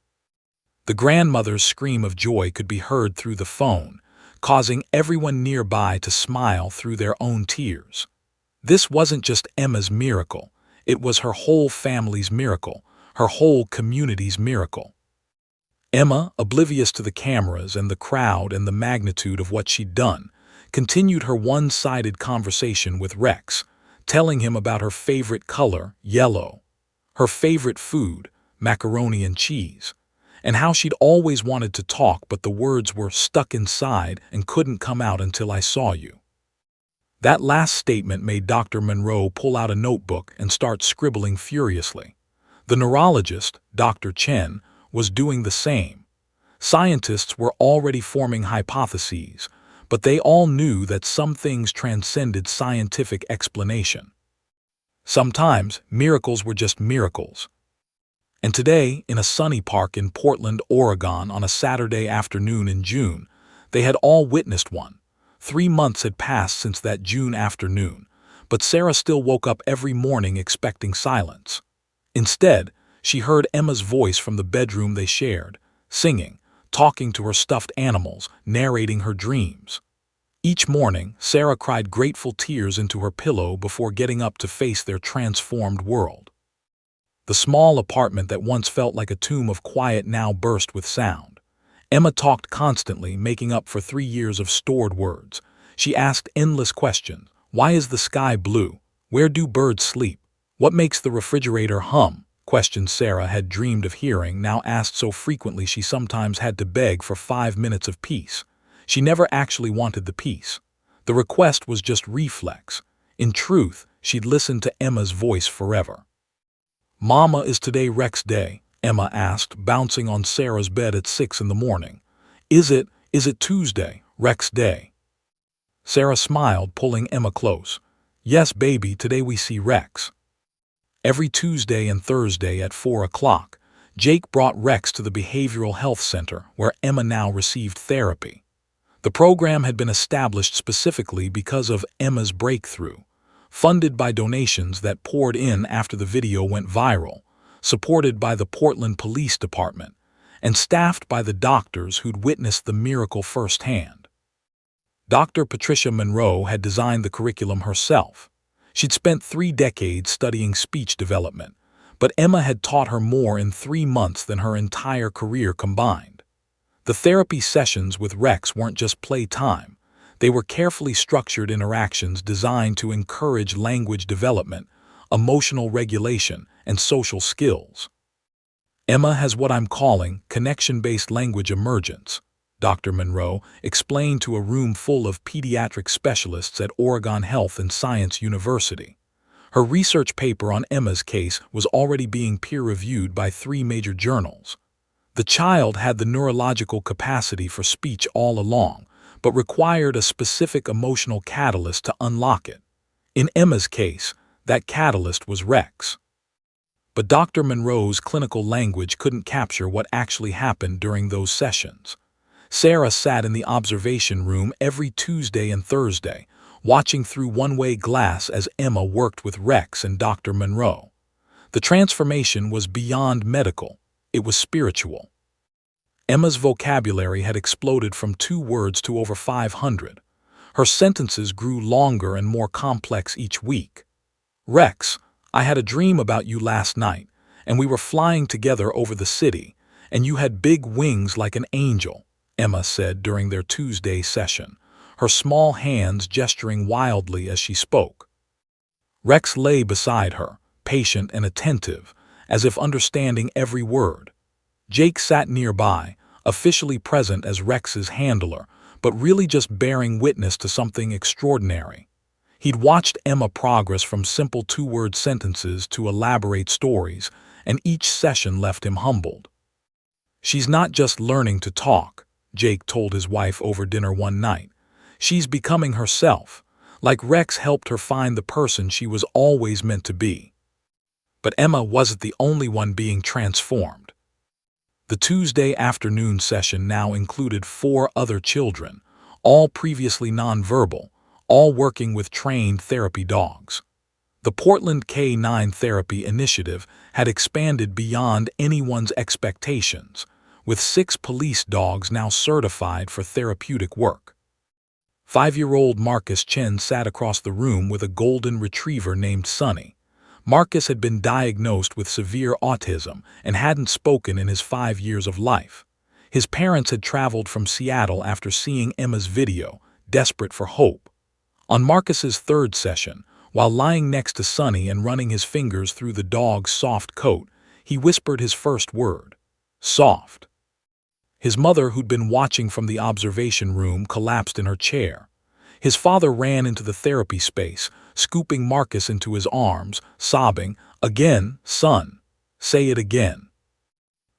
The grandmother's scream of joy could be heard through the phone, causing everyone nearby to smile through their own tears. This wasn't just Emma's miracle. It was her whole family's miracle, her whole community's miracle. Emma, oblivious to the cameras and the crowd and the magnitude of what she'd done, continued her one-sided conversation with Rex, telling him about her favorite color, yellow, her favorite food, macaroni and cheese, and how she'd always wanted to talk but the words were stuck inside and couldn't come out until I saw you. That last statement made Dr. Monroe pull out a notebook and start scribbling furiously. The neurologist, Dr. Chen, was doing the same. Scientists were already forming hypotheses, but they all knew that some things transcended scientific explanation. Sometimes miracles were just miracles. And today, in a sunny park in Portland, Oregon on a Saturday afternoon in June, they had all witnessed one. 3 months had passed since that June afternoon, but Sarah still woke up every morning expecting silence. Instead, she heard Emma's voice from the bedroom they shared, singing, talking to her stuffed animals, narrating her dreams. Each morning, Sarah cried grateful tears into her pillow before getting up to face their transformed world. The small apartment that once felt like a tomb of quiet now burst with sound. Emma talked constantly, making up for 3 years of stored words. She asked endless questions. Why is the sky blue? Where do birds sleep? What makes the refrigerator hum? Questions Sarah had dreamed of hearing, now asked so frequently she sometimes had to beg for 5 minutes of peace. She never actually wanted the peace. The request was just reflex. In truth, she'd listened to Emma's voice forever. "Mama, is today Rex Day?" Emma asked, bouncing on Sarah's bed at 6 in the morning. Is it Tuesday, Rex Day?" Sarah smiled, pulling Emma close. "Yes, baby, today we see Rex." Every Tuesday and Thursday at 4 o'clock, Jake brought Rex to the Behavioral Health Center, where Emma now received therapy. The program had been established specifically because of Emma's breakthrough, funded by donations that poured in after the video went viral, supported by the Portland Police Department, and staffed by the doctors who'd witnessed the miracle firsthand. Dr. Patricia Monroe had designed the curriculum herself. She'd spent 3 decades studying speech development, but Emma had taught her more in 3 months than her entire career combined. The therapy sessions with Rex weren't just playtime. They were carefully structured interactions designed to encourage language development, emotional regulation, and social skills. Emma has what I'm calling connection-based language emergence, Dr. Monroe explained to a room full of pediatric specialists at Oregon Health and Science University. Her research paper on Emma's case was already being peer-reviewed by 3 major journals. The child had the neurological capacity for speech all along, but required a specific emotional catalyst to unlock it. In Emma's case, that catalyst was Rex. But Dr. Monroe's clinical language couldn't capture what actually happened during those sessions. Sarah sat in the observation room every Tuesday and Thursday, watching through one-way glass as Emma worked with Rex and Dr. Monroe. The transformation was beyond medical, it was spiritual. Emma's vocabulary had exploded from 2 words to over 500. Her sentences grew longer and more complex each week. "Rex, I had a dream about you last night, and we were flying together over the city, and you had big wings like an angel," Emma said during their Tuesday session. her small hands gesturing wildly as she spoke. Rex lay beside her, patient and attentive, as if understanding every word. Jake sat nearby, officially present as Rex's handler, but really just bearing witness to something extraordinary. He'd watched Emma progress from simple two-word sentences to elaborate stories, and each session left him humbled. "She's not just learning to talk," Jake told his wife over dinner one night. "She's becoming herself, like Rex helped her find the person she was always meant to be." But Emma wasn't the only one being transformed. The Tuesday afternoon session now included 4 other children, all previously nonverbal, all working with trained therapy dogs. The Portland K9 Therapy Initiative had expanded beyond anyone's expectations, with 6 police dogs now certified for therapeutic work. 5-year-old Marcus Chen sat across the room with a golden retriever named Sunny. Marcus had been diagnosed with severe autism and hadn't spoken in his 5 years of life. His parents had traveled from Seattle after seeing Emma's video, desperate for hope. On Marcus's 3rd session, while lying next to Sunny and running his fingers through the dog's soft coat, he whispered his first word: soft. His mother, who'd been watching from the observation room, collapsed in her chair. His father ran into the therapy space, scooping Marcus into his arms, sobbing, "Again, son. Say it again."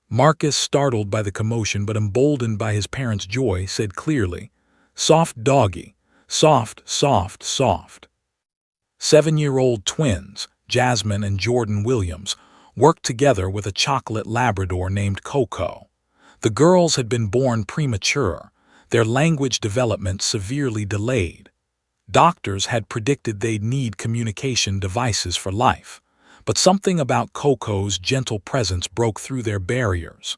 Marcus, startled by the commotion but emboldened by his parents' joy, said clearly, "Soft doggy. Soft, soft, soft." 7-year-old twins, Jasmine and Jordan Williams, worked together with a chocolate Labrador named Coco. The girls had been born premature, their language development severely delayed. Doctors had predicted they'd need communication devices for life, but something about Coco's gentle presence broke through their barriers.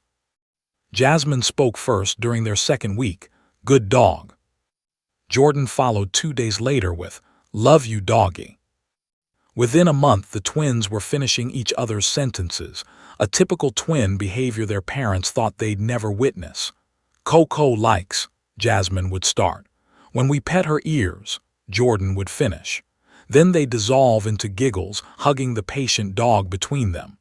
Jasmine spoke first during their 2nd week, "Good dog." Jordan followed 2 days later with, "Love you, doggy." Within a month, the twins were finishing each other's sentences, a typical twin behavior their parents thought they'd never witness. "Coco likes," Jasmine would start. "When we pet her ears," Jordan would finish. Then they'd dissolve into giggles, hugging the patient dog between them.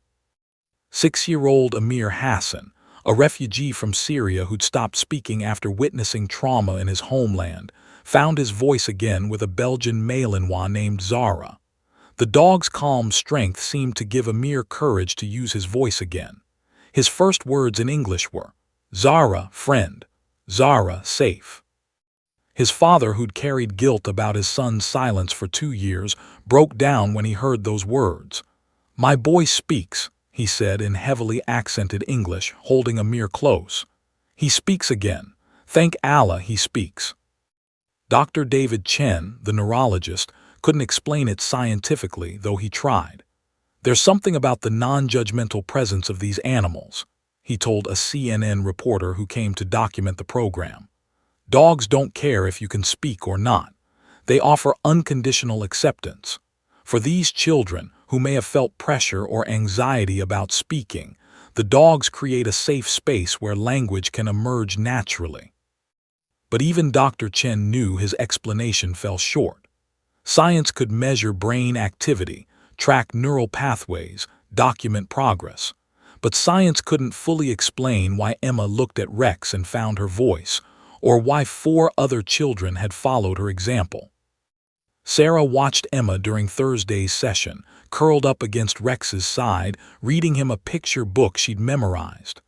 6-year-old Amir Hassan, a refugee from Syria who'd stopped speaking after witnessing trauma in his homeland, found his voice again with a Belgian Malinois named Zara. The dog's calm strength seemed to give Amir courage to use his voice again. His first words in English were, "Zara, friend. Zara, safe." His father, who'd carried guilt about his son's silence for 2 years, broke down when he heard those words. "My boy speaks," he said in heavily accented English, holding Amir close. "He speaks again. Thank Allah he speaks." Dr. David Chen, the neurologist, couldn't explain it scientifically, though he tried. "There's something about the non-judgmental presence of these animals," he told a CNN reporter who came to document the program. "Dogs don't care if you can speak or not. They offer unconditional acceptance. For these children, who may have felt pressure or anxiety about speaking, the dogs create a safe space where language can emerge naturally." But even Dr. Chen knew his explanation fell short. Science could measure brain activity, track neural pathways, document progress. But science couldn't fully explain why Emma looked at Rex and found her voice, or why 4 other children had followed her example. Sarah watched Emma during Thursday's session, curled up against Rex's side, reading him a picture book she'd memorized.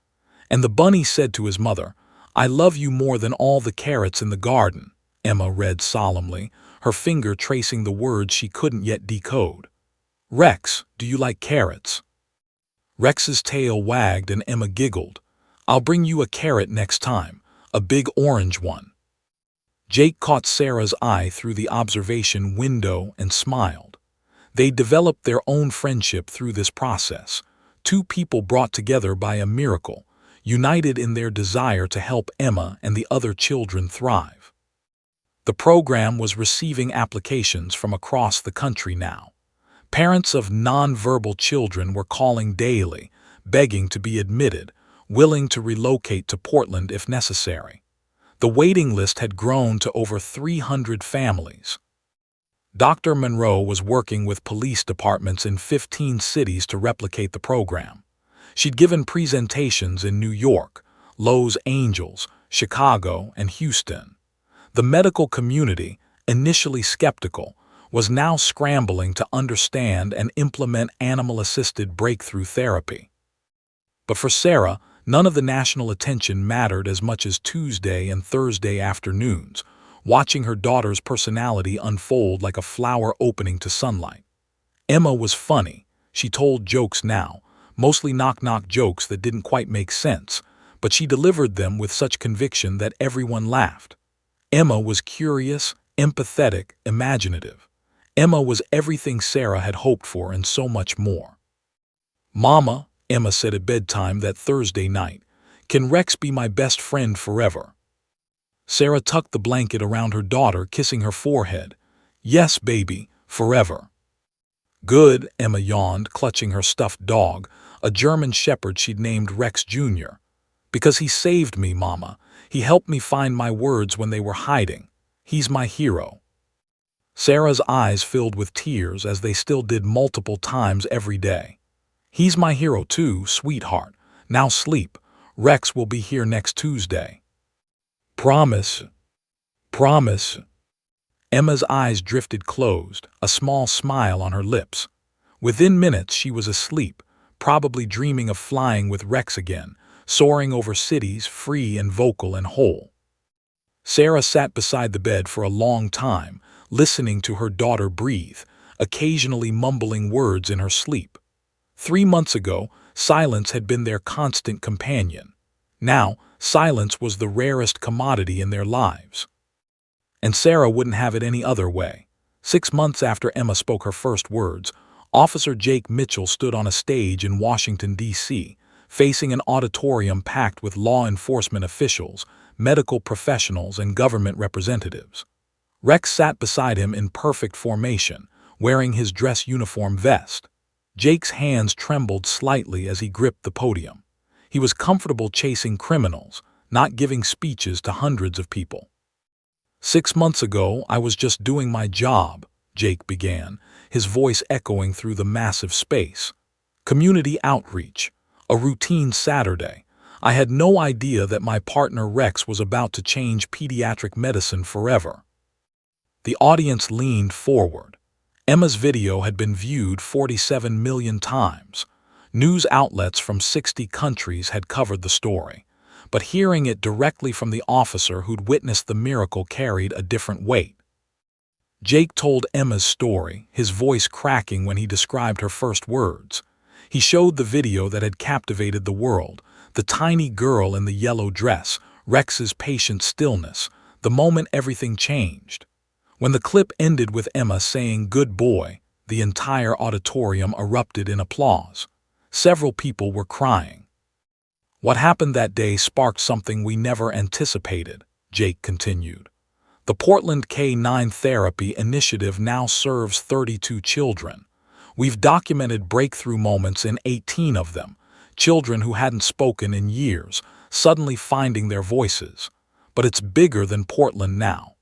And the bunny said to his mother, "I love you more than all the carrots in the garden," Emma read solemnly, her finger tracing the words she couldn't yet decode. "Rex, do you like carrots?" Rex's tail wagged and Emma giggled. "I'll bring you a carrot next time, a big orange one." Jake caught Sarah's eye through the observation window and smiled. They developed their own friendship through this process, 2 people brought together by a miracle, united in their desire to help Emma and the other children thrive. The program was receiving applications from across the country now. Parents of nonverbal children were calling daily, begging to be admitted, willing to relocate to Portland if necessary. The waiting list had grown to over 300 families. Dr. Monroe was working with police departments in 15 cities to replicate the program. She'd given presentations in New York, Los Angeles, Chicago, and Houston. The medical community, initially skeptical, was now scrambling to understand and implement animal-assisted breakthrough therapy. But for Sarah, none of the national attention mattered as much as Tuesday and Thursday afternoons, watching her daughter's personality unfold like a flower opening to sunlight. Emma was funny. She told jokes now, mostly knock-knock jokes that didn't quite make sense, but she delivered them with such conviction that everyone laughed. Emma was curious, empathetic, imaginative. Emma was everything Sarah had hoped for and so much more. "Mama," Emma said at bedtime that Thursday night, "can Rex be my best friend forever?" Sarah tucked the blanket around her daughter, kissing her forehead. "Yes, baby, forever." "Good," Emma yawned, clutching her stuffed dog, a German shepherd she'd named Rex Jr. "Because he saved me, Mama. He helped me find my words when they were hiding. He's my hero." Sarah's eyes filled with tears, as they still did multiple times every day. "He's my hero too, sweetheart. Now sleep. Rex will be here next Tuesday." "Promise." "Promise." Emma's eyes drifted closed, a small smile on her lips. Within minutes she was asleep, probably dreaming of flying with Rex again, soaring over cities, free and vocal and whole. Sarah sat beside the bed for a long time, listening to her daughter breathe, occasionally mumbling words in her sleep. 3 months ago, silence had been their constant companion. Now, silence was the rarest commodity in their lives. And Sarah wouldn't have it any other way. 6 months after Emma spoke her first words, Officer Jake Mitchell stood on a stage in Washington, D.C., facing an auditorium packed with law enforcement officials, medical professionals, and government representatives. Rex sat beside him in perfect formation, wearing his dress uniform vest. Jake's hands trembled slightly as he gripped the podium. He was comfortable chasing criminals, not giving speeches to hundreds of people. 6 months ago, I was just doing my job, Jake began, his voice echoing through the massive space. Community outreach, a routine Saturday. I had no idea that my partner Rex was about to change pediatric medicine forever. The audience leaned forward. Emma's video had been viewed 47 million times. News outlets from 60 countries had covered the story, but hearing it directly from the officer who'd witnessed the miracle carried a different weight. Jake told Emma's story, his voice cracking when he described her first words. He showed the video that had captivated the world, the tiny girl in the yellow dress, Rex's patient stillness, the moment everything changed. When the clip ended with Emma saying, "Good boy," the entire auditorium erupted in applause. Several people were crying. "What happened that day sparked something we never anticipated," Jake continued. "The Portland K9 Therapy Initiative now serves 32 children. We've documented breakthrough moments in 18 of them, children who hadn't spoken in years, suddenly finding their voices. But it's bigger than Portland now."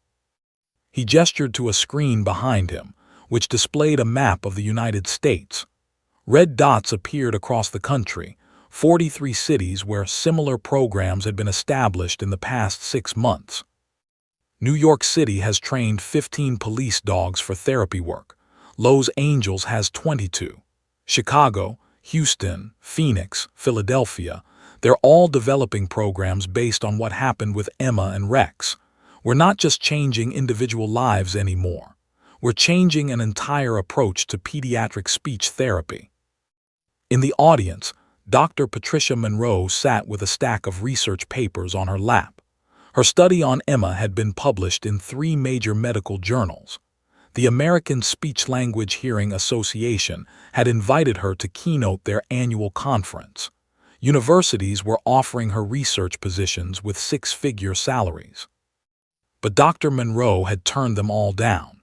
He gestured to a screen behind him, which displayed a map of the United States. Red dots appeared across the country, 43 cities where similar programs had been established in the past 6 months. New York City has trained 15 police dogs for therapy work. Los Angeles has 22. Chicago, Houston, Phoenix, Philadelphia, they're all developing programs based on what happened with Emma and Rex. We're not just changing individual lives anymore. We're changing an entire approach to pediatric speech therapy. In the audience, Dr. Patricia Monroe sat with a stack of research papers on her lap. Her study on Emma had been published in 3 major medical journals. The American Speech-Language Hearing Association had invited her to keynote their annual conference. Universities were offering her research positions with 6-figure salaries. But Dr. Monroe had turned them all down.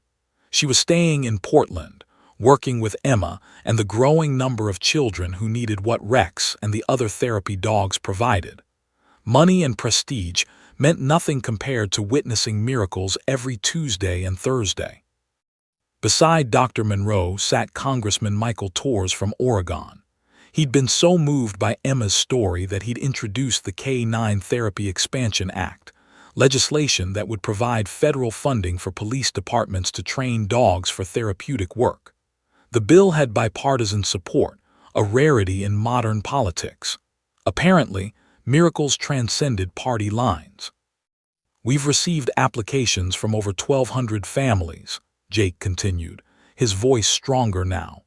She was staying in Portland, working with Emma and the growing number of children who needed what Rex and the other therapy dogs provided. Money and prestige meant nothing compared to witnessing miracles every Tuesday and Thursday. Beside Dr. Monroe sat Congressman Michael Torres from Oregon. He'd been so moved by Emma's story that he'd introduced the K-9 Therapy Expansion Act, legislation that would provide federal funding for police departments to train dogs for therapeutic work. The bill had bipartisan support, a rarity in modern politics. Apparently, miracles transcended party lines. "We've received applications from over 1,200 families," Jake continued, his voice stronger now.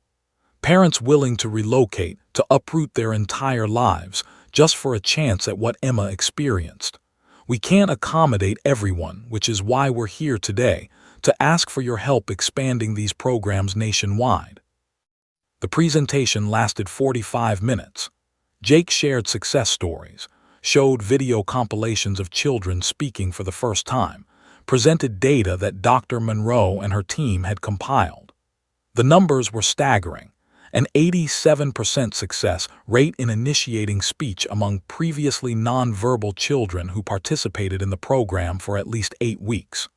"Parents willing to relocate, to uproot their entire lives, just for a chance at what Emma experienced. We can't accommodate everyone, which is why we're here today, to ask for your help expanding these programs nationwide." The presentation lasted 45 minutes. Jake shared success stories, showed video compilations of children speaking for the first time, presented data that Dr. Monroe and her team had compiled. The numbers were staggering: an 87% success rate in initiating speech among previously nonverbal children who participated in the program for at least 8 weeks.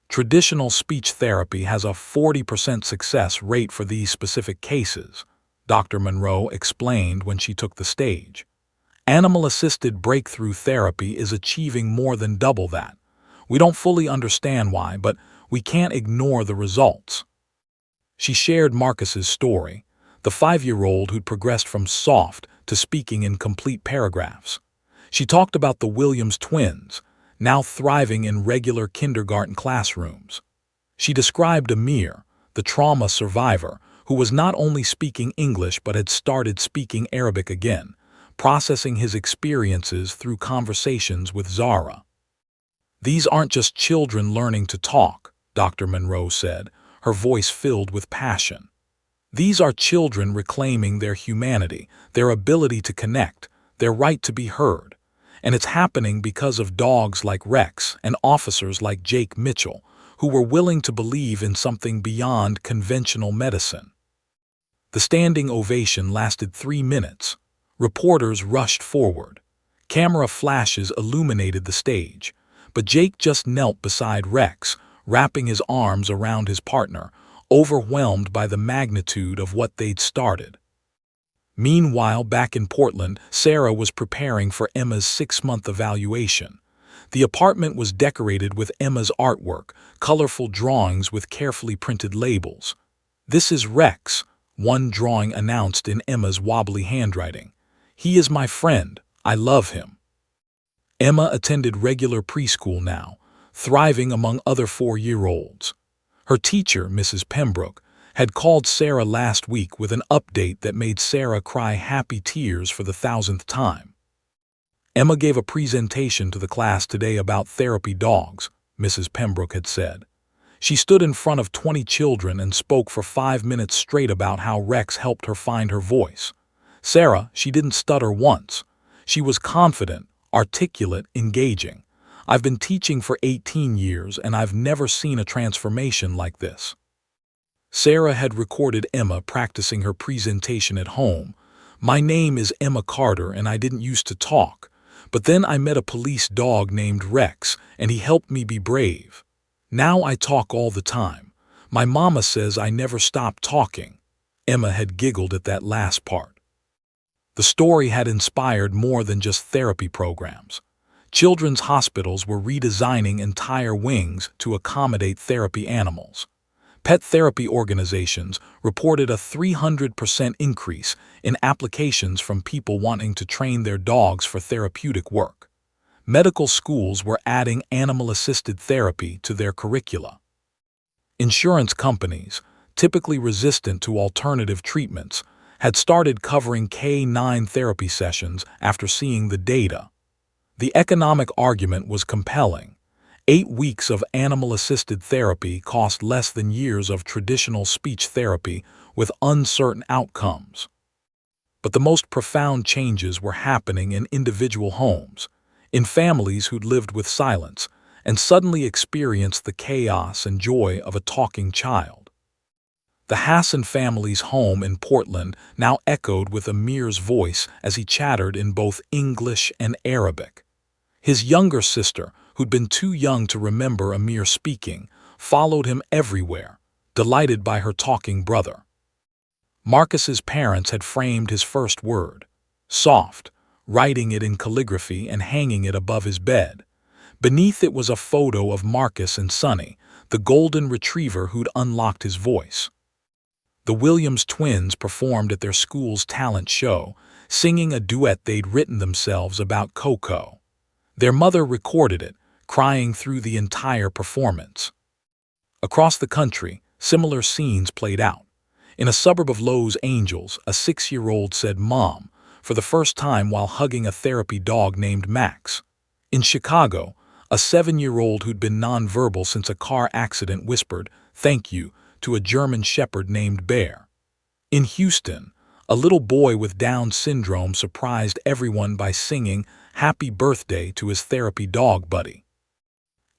Traditional speech therapy has a 40% success rate for these specific cases, Dr. Monroe explained when she took the stage. Animal-assisted breakthrough therapy is achieving more than double that. We don't fully understand why, but we can't ignore the results. She shared Marcus's story, the 5-year-old who'd progressed from soft to speaking in complete paragraphs. She talked about the Williams twins, now thriving in regular kindergarten classrooms. She described Amir, the trauma survivor, who was not only speaking English but had started speaking Arabic again, processing his experiences through conversations with Zara. "These aren't just children learning to talk," Dr. Monroe said, her voice filled with passion. "These are children reclaiming their humanity, their ability to connect, their right to be heard. And it's happening because of dogs like Rex and officers like Jake Mitchell, who were willing to believe in something beyond conventional medicine." The standing ovation lasted 3 minutes. Reporters rushed forward. Camera flashes illuminated the stage, but Jake just knelt beside Rex, wrapping his arms around his partner, overwhelmed by the magnitude of what they'd started. Meanwhile, back in Portland, Sarah was preparing for Emma's 6-month evaluation. The apartment was decorated with Emma's artwork, colorful drawings with carefully printed labels. "This is Rex," one drawing announced in Emma's wobbly handwriting. "He is my friend. I love him." Emma attended regular preschool now, thriving among other 4-year-olds. Her teacher, Mrs. Pembroke, had called Sarah last week with an update that made Sarah cry happy tears for the 1,000th time. "Emma gave a presentation to the class today about therapy dogs," Mrs. Pembroke had said. "She stood in front of 20 children and spoke for 5 minutes straight about how Rex helped her find her voice. Sarah, she didn't stutter once. She was confident, articulate, engaging. I've been teaching for 18 years and I've never seen a transformation like this." Sarah had recorded Emma practicing her presentation at home. "My name is Emma Carter and I didn't used to talk, but then I met a police dog named Rex and he helped me be brave. Now I talk all the time. My mama says I never stop talking." Emma had giggled at that last part. The story had inspired more than just therapy programs. Children's hospitals were redesigning entire wings to accommodate therapy animals. Pet therapy organizations reported a 300% increase in applications from people wanting to train their dogs for therapeutic work. Medical schools were adding animal-assisted therapy to their curricula. Insurance companies, typically resistant to alternative treatments, had started covering K-9 therapy sessions after seeing the data. The economic argument was compelling. 8 weeks of animal-assisted therapy cost less than years of traditional speech therapy with uncertain outcomes. But the most profound changes were happening in individual homes, in families who'd lived with silence and suddenly experienced the chaos and joy of a talking child. The Hassan family's home in Portland now echoed with Amir's voice as he chattered in both English and Arabic. His younger sister, who'd been too young to remember Amir speaking, followed him everywhere, delighted by her talking brother. Marcus's parents had framed his first word, soft, writing it in calligraphy and hanging it above his bed. Beneath it was a photo of Marcus and Sonny, the golden retriever who'd unlocked his voice. The Williams twins performed at their school's talent show, singing a duet they'd written themselves about Coco. Their mother recorded it, crying through the entire performance. Across the country, similar scenes played out. In a suburb of Los Angeles, a 6-year-old said "Mom" for the first time while hugging a therapy dog named Max. In Chicago, a 7-year-old who'd been nonverbal since a car accident whispered "thank you" to a German shepherd named Bear. In Houston, a little boy with Down syndrome surprised everyone by singing "Happy Birthday" to his therapy dog buddy.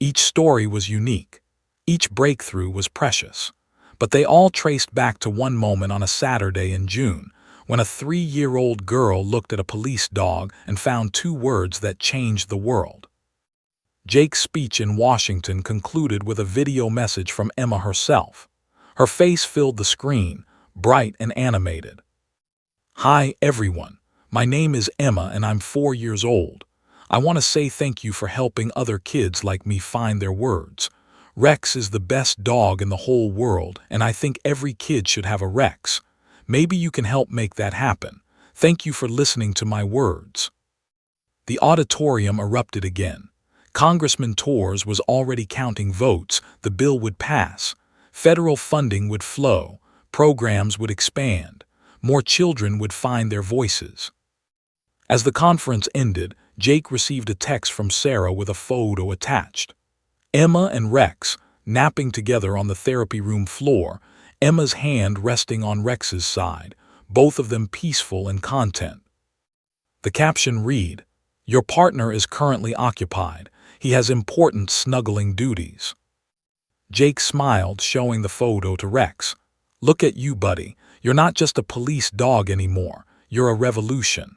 Each story was unique. Each breakthrough was precious. But they all traced back to one moment on a Saturday in June, when a 3-year-old girl looked at a police dog and found 2 words that changed the world. Jake's speech in Washington concluded with a video message from Emma herself. Her face filled the screen, bright and animated. "Hi, everyone. My name is Emma and I'm 4 years old. I want to say thank you for helping other kids like me find their words. Rex is the best dog in the whole world, and I think every kid should have a Rex. Maybe you can help make that happen. Thank you for listening to my words." The auditorium erupted again. Congressman Torres was already counting votes. The bill would pass. Federal funding would flow. Programs would expand. More children would find their voices. As the conference ended, Jake received a text from Sarah with a photo attached. Emma and Rex, napping together on the therapy room floor, Emma's hand resting on Rex's side, both of them peaceful and content. The caption read, "Your partner is currently occupied. He has important snuggling duties." Jake smiled, showing the photo to Rex. "Look at you, buddy. You're not just a police dog anymore. You're a revolution."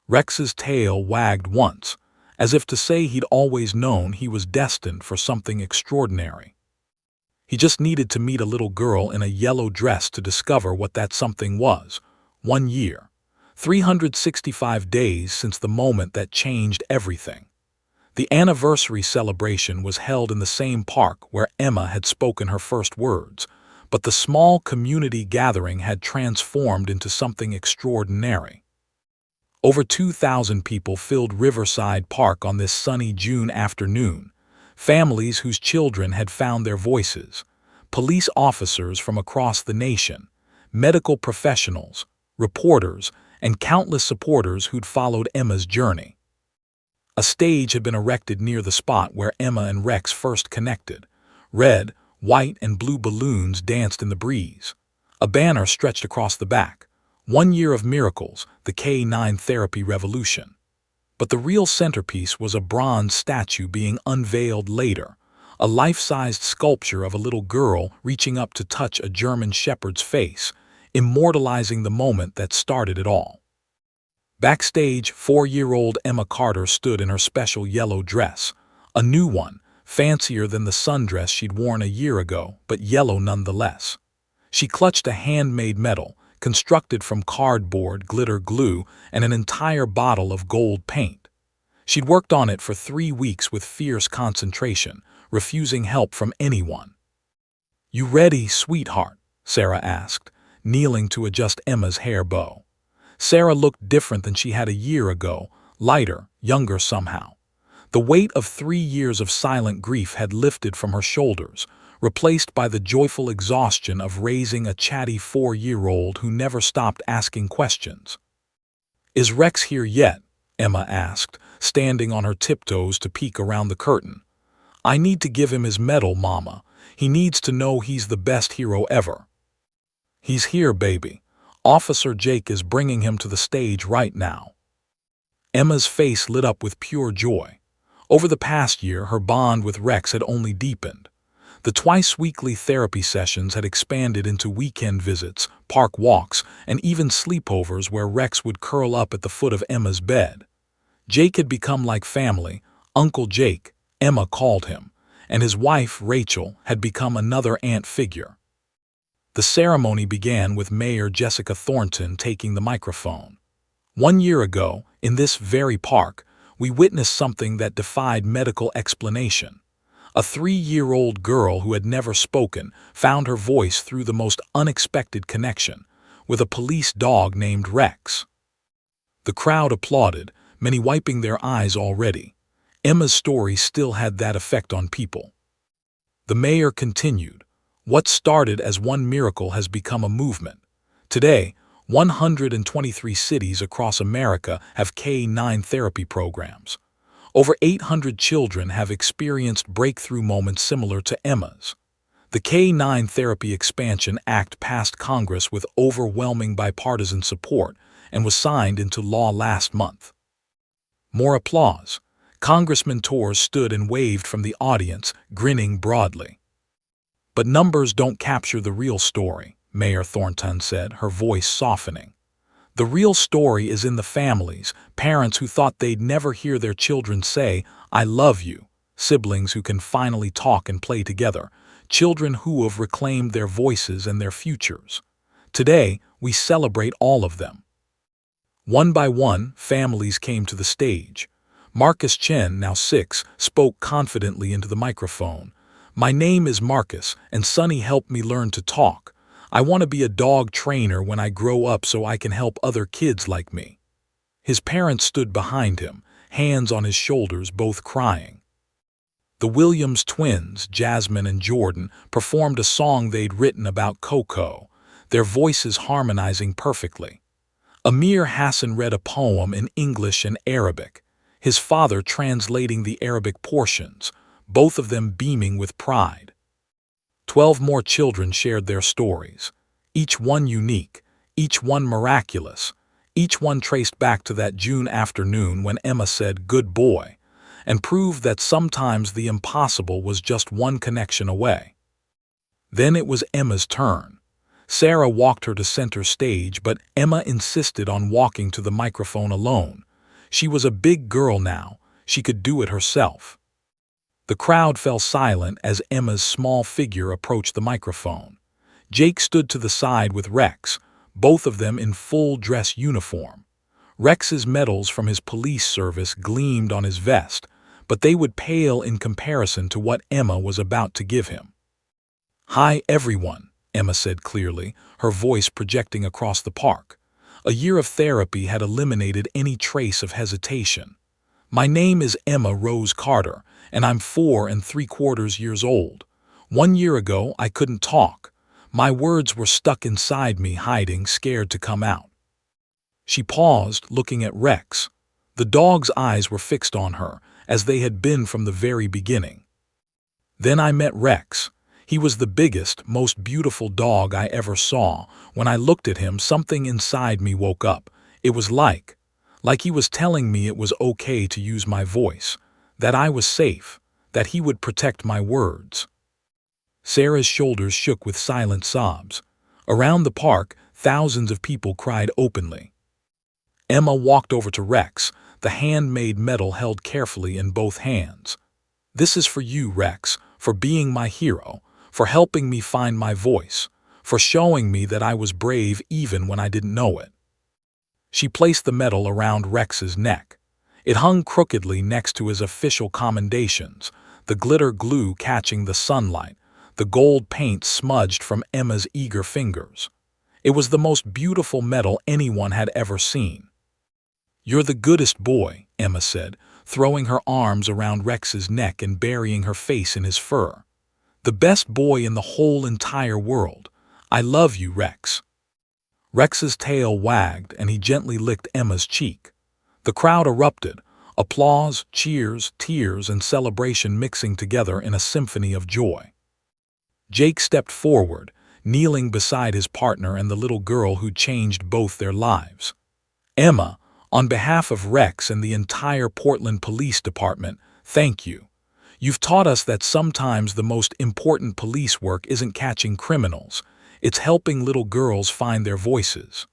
Rex's tail wagged once, as if to say he'd always known he was destined for something extraordinary. He just needed to meet a little girl in a yellow dress to discover what that something was. 1 year, 365 days since the moment that changed everything. The anniversary celebration was held in the same park where Emma had spoken her first words, but the small community gathering had transformed into something extraordinary. Over 2,000 people filled Riverside Park on this sunny June afternoon, families whose children had found their voices, police officers from across the nation, medical professionals, reporters, and countless supporters who'd followed Emma's journey. A stage had been erected near the spot where Emma and Rex first connected. Red, white, and blue balloons danced in the breeze. A banner stretched across the back. 1 year of miracles, the K9 therapy revolution. But the real centerpiece was a bronze statue being unveiled later, a life-sized sculpture of a little girl reaching up to touch a German shepherd's face, immortalizing the moment that started it all. Backstage, 4-year-old Emma Carter stood in her special yellow dress, a new one, fancier than the sundress she'd worn a year ago, but yellow nonetheless. She clutched a handmade medal, constructed from cardboard, glitter glue, and an entire bottle of gold paint. She'd worked on it for 3 weeks with fierce concentration, refusing help from anyone. "You ready, sweetheart?" Sarah asked, kneeling to adjust Emma's hair bow. Sarah looked different than she had a year ago, lighter, younger somehow. The weight of 3 years of silent grief had lifted from her shoulders, replaced by the joyful exhaustion of raising a chatty 4-year-old who never stopped asking questions. "Is Rex here yet?" Emma asked, standing on her tiptoes to peek around the curtain. "I need to give him his medal, Mama. He needs to know he's the best hero ever." "He's here, baby. Officer Jake is bringing him to the stage right now." Emma's face lit up with pure joy. Over the past year, her bond with Rex had only deepened. The twice-weekly therapy sessions had expanded into weekend visits, park walks, and even sleepovers where Rex would curl up at the foot of Emma's bed. Jake had become like family. Uncle Jake, Emma called him, and his wife, Rachel, had become another aunt figure. The ceremony began with Mayor Jessica Thornton taking the microphone. 1 year ago, in this very park, we witnessed something that defied medical explanation. A 3-year-old girl who had never spoken found her voice through the most unexpected connection, with a police dog named Rex. The crowd applauded, many wiping their eyes already. Emma's story still had that effect on people. The mayor continued, "What started as one miracle has become a movement. Today, 123 cities across America have K9 therapy programs. Over 800 children have experienced breakthrough moments similar to Emma's. The K9 Therapy Expansion Act passed Congress with overwhelming bipartisan support and was signed into law last month." More applause. Congressman Torres stood and waved from the audience, grinning broadly. "But numbers don't capture the real story," Mayor Thornton said, her voice softening. "The real story is in the families, parents who thought they'd never hear their children say, 'I love you,' siblings who can finally talk and play together, children who have reclaimed their voices and their futures. Today, we celebrate all of them." One by one, families came to the stage. Marcus Chen, now 6, spoke confidently into the microphone. "My name is Marcus, and Sonny helped me learn to talk. I want to be a dog trainer when I grow up so I can help other kids like me." His parents stood behind him, hands on his shoulders, both crying. The Williams twins, Jasmine and Jordan, performed a song they'd written about Coco, their voices harmonizing perfectly. Amir Hassan read a poem in English and Arabic, his father translating the Arabic portions, both of them beaming with pride. 12 more children shared their stories, each one unique, each one miraculous, each one traced back to that June afternoon when Emma said, "Good boy," and proved that sometimes the impossible was just one connection away. Then it was Emma's turn. Sarah walked her to center stage, but Emma insisted on walking to the microphone alone. She was a big girl now. She could do it herself. The crowd fell silent as Emma's small figure approached the microphone. Jake stood to the side with Rex, both of them in full dress uniform. Rex's medals from his police service gleamed on his vest, but they would pale in comparison to what Emma was about to give him. "Hi, everyone," Emma said clearly, her voice projecting across the park. A year of therapy had eliminated any trace of hesitation. "My name is Emma Rose Carter, and I'm 4¾ years old. 1 year ago, I couldn't talk. My words were stuck inside me, hiding, scared to come out." She paused, looking at Rex. The dog's eyes were fixed on her, as they had been from the very beginning. "Then I met Rex. He was the biggest, most beautiful dog I ever saw. When I looked at him, something inside me woke up. It was like he was telling me it was okay to use my voice, that I was safe, that he would protect my words." Sarah's shoulders shook with silent sobs. Around the park, thousands of people cried openly. Emma walked over to Rex, the handmade medal held carefully in both hands. "This is for you, Rex, for being my hero, for helping me find my voice, for showing me that I was brave even when I didn't know it." She placed the medal around Rex's neck. It hung crookedly next to his official commendations, the glitter glue catching the sunlight, the gold paint smudged from Emma's eager fingers. It was the most beautiful medal anyone had ever seen. "You're the goodest boy," Emma said, throwing her arms around Rex's neck and burying her face in his fur. "The best boy in the whole entire world. I love you, Rex." Rex's tail wagged and he gently licked Emma's cheek. The crowd erupted, applause, cheers, tears, and celebration mixing together in a symphony of joy. Jake stepped forward, kneeling beside his partner and the little girl who'd changed both their lives. "Emma, on behalf of Rex and the entire Portland Police Department, thank you. You've taught us that sometimes the most important police work isn't catching criminals, it's helping little girls find their voices."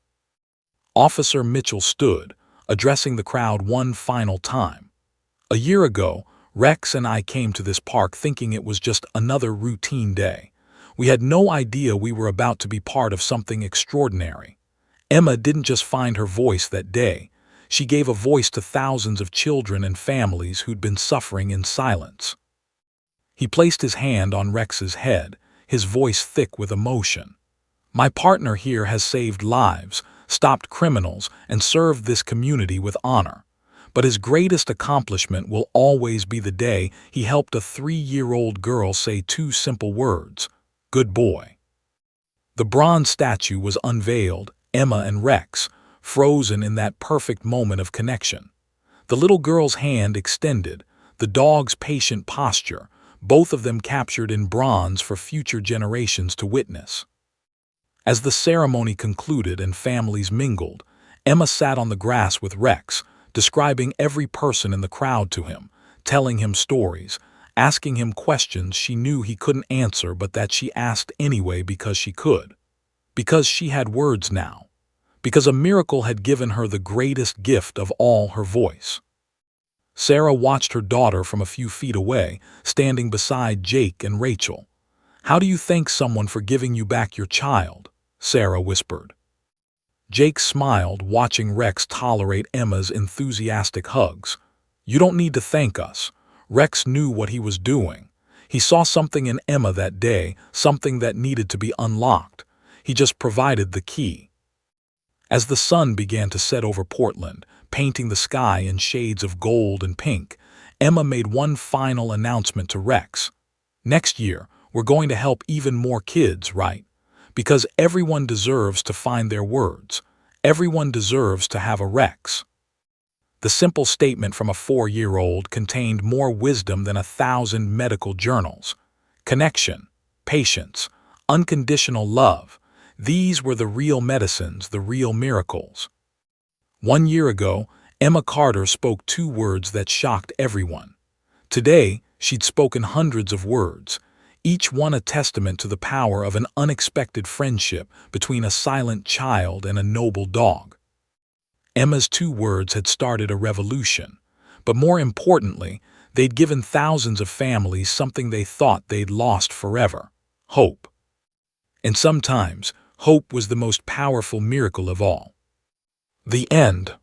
Officer Mitchell stood, addressing the crowd one final time. "A year ago, Rex and I came to this park thinking it was just another routine day. We had no idea we were about to be part of something extraordinary. Emma didn't just find her voice that day. She gave a voice to thousands of children and families who'd been suffering in silence." He placed his hand on Rex's head, his voice thick with emotion. "My partner here has saved lives, stopped criminals, and served this community with honor. But his greatest accomplishment will always be the day he helped a 3-year-old girl say 2 simple words, 'Good boy.'" The bronze statue was unveiled, Emma and Rex, frozen in that perfect moment of connection. The little girl's hand extended, the dog's patient posture, both of them captured in bronze for future generations to witness. As the ceremony concluded and families mingled, Emma sat on the grass with Rex, describing every person in the crowd to him, telling him stories, asking him questions she knew he couldn't answer but that she asked anyway because she could. Because she had words now. Because a miracle had given her the greatest gift of all, her voice. Sarah watched her daughter from a few feet away, standing beside Jake and Rachel. "How do you thank someone for giving you back your child?" Sarah whispered. Jake smiled, watching Rex tolerate Emma's enthusiastic hugs. "You don't need to thank us." Rex knew what he was doing. He saw something in Emma that day, something that needed to be unlocked. He just provided the key. As the sun began to set over Portland, painting the sky in shades of gold and pink, Emma made one final announcement to Rex. "Next year, we're going to help even more kids, right? Because everyone deserves to find their words. Everyone deserves to have a Rex." The simple statement from a 4-year-old contained more wisdom than 1,000 medical journals. Connection, patience, unconditional love. These were the real medicines, the real miracles. 1 year ago, Emma Carter spoke 2 words that shocked everyone. Today, she'd spoken hundreds of words, each one a testament to the power of an unexpected friendship between a silent child and a noble dog. Emma's 2 words had started a revolution, but more importantly, they'd given thousands of families something they thought they'd lost forever: hope. And sometimes, hope was the most powerful miracle of all. The end.